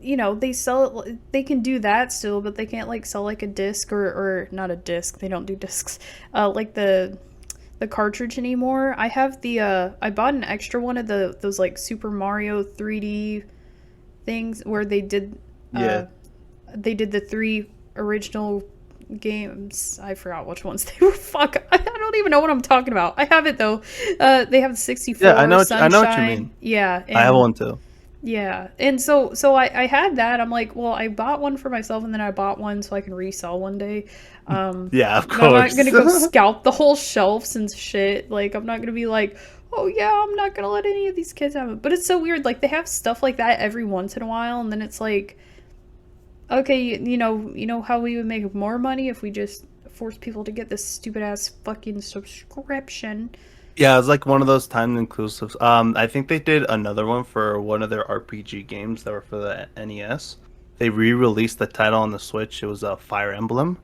You know, they sell it, they can do that still, but they can't, like, sell, like, a disc or not a disc. They don't do discs. Like, the cartridge anymore. I have the I bought an extra one of those like Super Mario 3D things where they did the 3 original games. I forgot which ones they were. Fuck, I don't even know what I'm talking about. I have it though. They have the 64. Yeah, I know Sunshine. what you mean. Yeah, I have one too. Yeah, and so I had that. I'm like, well, I bought one for myself, and then I bought one so I can resell one day. Yeah, of course. I'm not gonna go scalp the whole shelves and shit. Like, I'm not gonna be like, oh yeah, I'm not gonna let any of these kids have it. But it's so weird. Like, they have stuff like that every once in a while, and then it's like, okay, you know how we would make more money if we just force people to get this stupid ass fucking subscription. Yeah, it's like one of those time inclusives. I think they did another one for one of their RPG games that were for the NES. They re-released the title on the Switch. It was a Fire Emblem,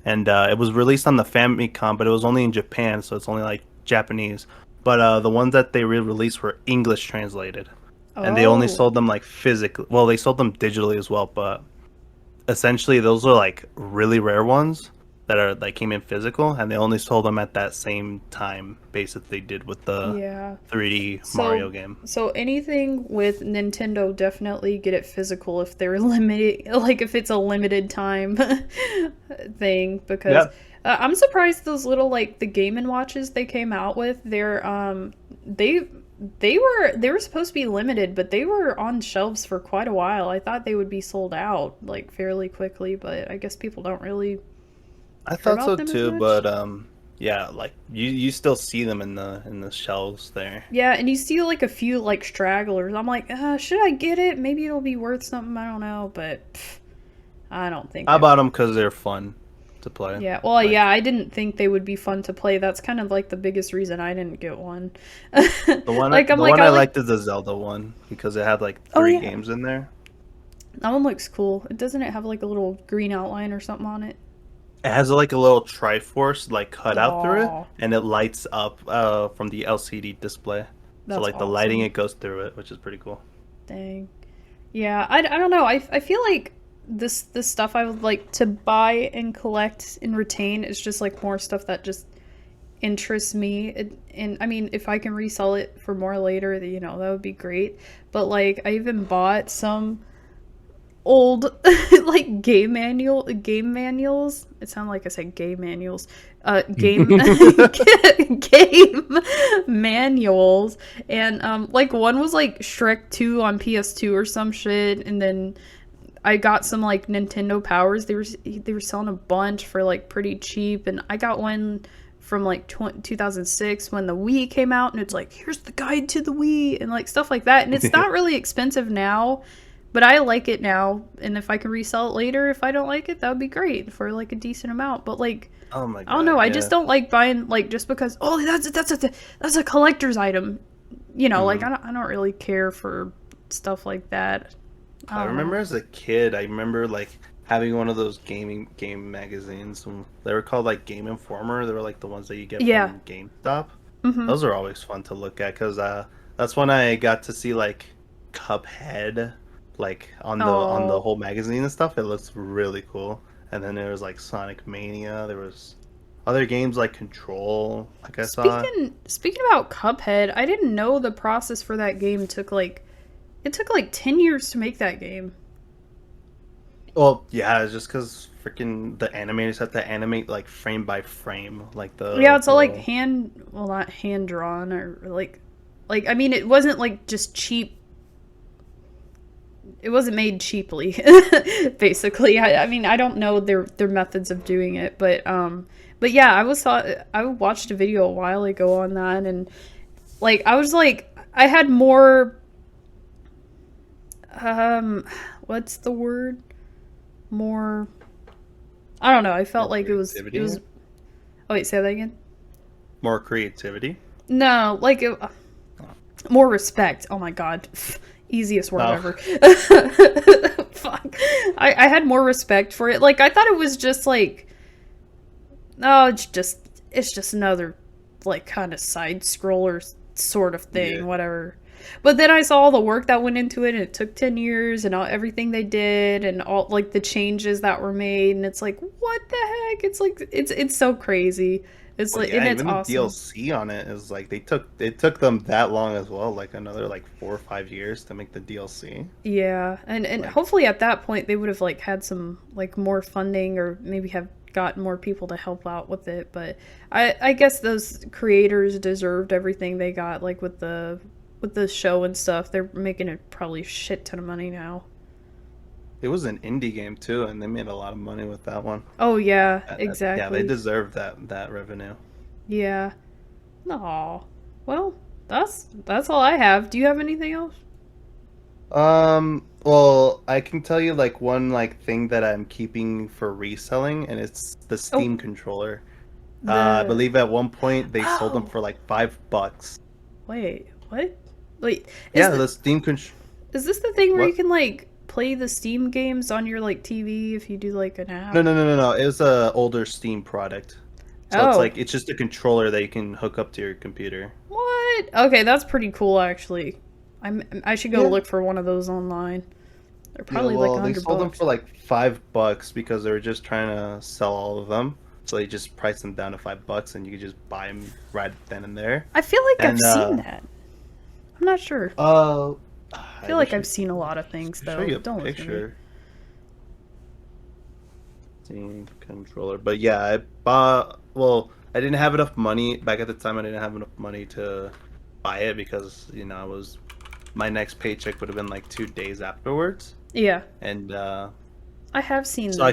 and it was released on the Famicom, but it was only in Japan, so it's only like Japanese. But the ones that they re-released were English translated, and they only sold them like physically. Well, they sold them digitally as well, but essentially those are like really rare ones that came in physical, and they only sold them at that same time basically did with the 3D Mario game. So anything with Nintendo, definitely get it physical if they're limited, like if it's a limited time thing, because I'm surprised those little, like, the Game & Watches they came out with, they're they were supposed to be limited, but they were on shelves for quite a while. I thought they would be sold out like fairly quickly, but I guess people don't really... I thought so too, but yeah, like you still see them in the shelves there. Yeah, and you see like a few like stragglers. I'm like, should I get it? Maybe it'll be worth something. I don't know, but I don't think. I bought them because they're fun to play. Yeah, well, yeah, I didn't think they would be fun to play. That's kind of like the biggest reason I didn't get one. The one, like, the I'm one like, I liked is the Zelda one because it had like 3 yeah. games in there. That one looks cool. Doesn't it have like a little green outline or something on it? It has like a little Triforce like cut out through it, Aw. and it lights up from the LCD display. That's so like the lighting, awesome. it goes through it, which is pretty cool. Dang. Yeah, I don't know. I feel like this stuff I would like to buy and collect and retain is just like more stuff that just interests me. And I mean, if I can resell it for more later, you know, that would be great. But like, I even bought some old like game manuals. It sounded like I said gay manuals. Game game manuals, and like one was like Shrek 2 on PS2 or some shit, and then I got some like Nintendo Powers. They were selling a bunch for like pretty cheap, and I got one from like 2006 when the Wii came out, and it's like, here's the guide to the Wii and like stuff like that, and it's not really expensive now. But I like it now, and if I can resell it later, if I don't like it, that would be great for like a decent amount. But like, Oh my god! I don't know. I yeah. just don't like buying like just because that's a collector's item. You know, like I don't really care for stuff like that. I remember as a kid, I remember like having one of those game magazines. They were called like Game Informer. They were like the ones that you get from GameStop. Those are always fun to look at because that's when I got to see like Cuphead. Like on the whole magazine and stuff, it looks really cool. And then there was like Sonic Mania. There was other games like Control. Like I saw. Speaking about Cuphead, I didn't know the process for that game took like 10 years to make that game. Well, yeah, it's just because freaking the animators have to animate like frame by frame, like it's all like not hand drawn or like I mean, it wasn't like just cheap. It wasn't made cheaply, basically. I mean, I don't know their methods of doing it, but yeah, I watched a video a while ago on that, and like I was like, I had more what's the word? More, I don't know. I felt like it was. Oh wait, say that again. More creativity. No, like more respect. Oh my god. Easiest word ever. Fuck. I had more respect for it. Like I thought it was just like, it's just another like kind of side scroller sort of thing, whatever. But then I saw all the work that went into it, and it took 10 years, and everything they did, and all like the changes that were made, and it's like, what the heck? It's like it's so crazy. It's like, and it's even awesome. The DLC on it is like it took them that long as well, like another like 4 or 5 years to make the DLC. Yeah, and like, hopefully at that point they would have like had some like more funding, or maybe have gotten more people to help out with it. But I guess those creators deserved everything they got, like with the show and stuff. They're making a probably shit ton of money now. It was an indie game too, and they made a lot of money with that one. Oh yeah, exactly. Yeah, they deserve that revenue. Yeah. Aw. Well, that's all I have. Do you have anything else? Well, I can tell you like one like thing that I'm keeping for reselling, and it's the Steam controller. I believe at one point they sold them for like $5. Wait, what? Wait. The Steam controller. Is this the thing where you can like play the Steam games on your like TV if you do like an app? No. It was a older Steam product. So it's just a controller that you can hook up to your computer. What? Okay, that's pretty cool actually. I should go look for one of those online. They're probably like $100. They sold them for like $5 because they were just trying to sell all of them. So they just priced them down to $5, and you could just buy them right then and there. I feel like I've seen that. I'm not sure. I feel like I've seen a lot of things though. Show you a Don't picture. Steam controller, but yeah, I bought. Well, I didn't have enough money back at the time. I didn't have enough money to buy it because my next paycheck would have been like 2 days afterwards. Yeah. And I have seen. So I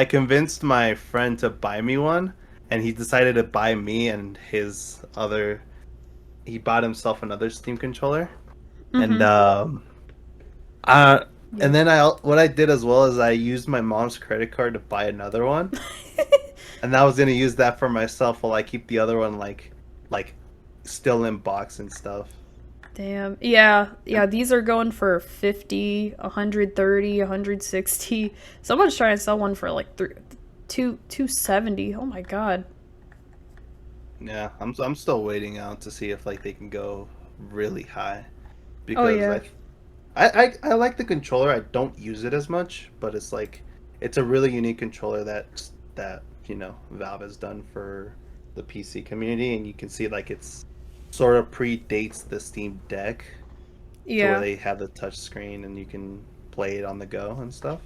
convinced my friend to buy me one, and he decided to buy me and he bought himself another Steam controller, and and then what I did as well is I used my mom's credit card to buy another one, and I was gonna use that for myself while I keep the other one like still in box and stuff. Damn. Yeah, these are going for 50, 130, 160. Someone's trying to sell one for like 270. Oh my god. Yeah, I'm still waiting out to see if like they can go really high, because I like the controller. I don't use it as much, but it's a really unique controller that Valve has done for the PC community, and you can see like it's sort of predates the Steam Deck. Yeah. Where they have the touch screen and you can play it on the go and stuff.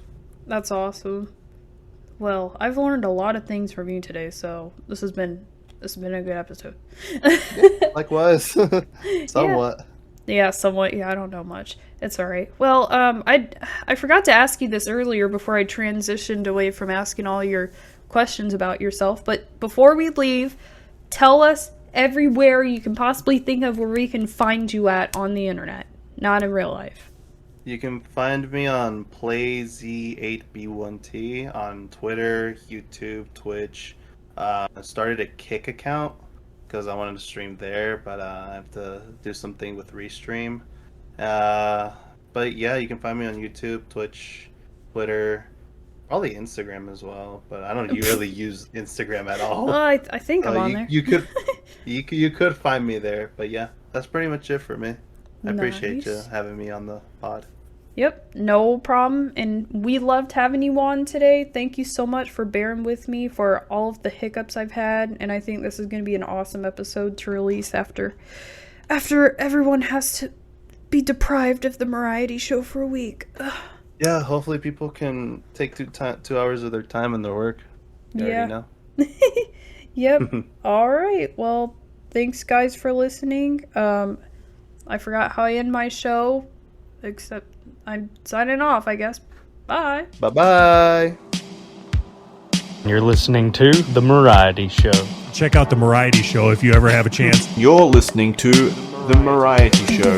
That's awesome. Well, I've learned a lot of things from you today, so this has been a good episode. Likewise. Somewhat. Yeah, somewhat. Yeah, I don't know much. It's all right. Well, I forgot to ask you this earlier before I transitioned away from asking all your questions about yourself. But before we leave, tell us everywhere you can possibly think of where we can find you at on the internet, not in real life. You can find me on Playz8B1T on Twitter, YouTube, Twitch. I started a Kick account because I wanted to stream there, but I have to do something with Restream. But yeah, you can find me on YouTube, Twitch, Twitter, probably Instagram as well. But I don't really use Instagram at all. Well, I think I'm on there. You could find me there, but yeah, that's pretty much it for me. I appreciate you having me on the pod. Yep, no problem. And we loved having you on today. Thank you so much for bearing with me for all of the hiccups I've had. And I think this is going to be an awesome episode to release after everyone has to be deprived of the Mariety show for a week. Ugh. Yeah, hopefully people can take 2 hours of their time in their work. You already know. Yep. All right. Well, thanks guys for listening. I forgot how I end my show, except I'm signing off, I guess. Bye. Bye-bye. You're listening to The Mariety Show. Check out the Mariety show if you ever have a chance. You're listening to The Mariety Show.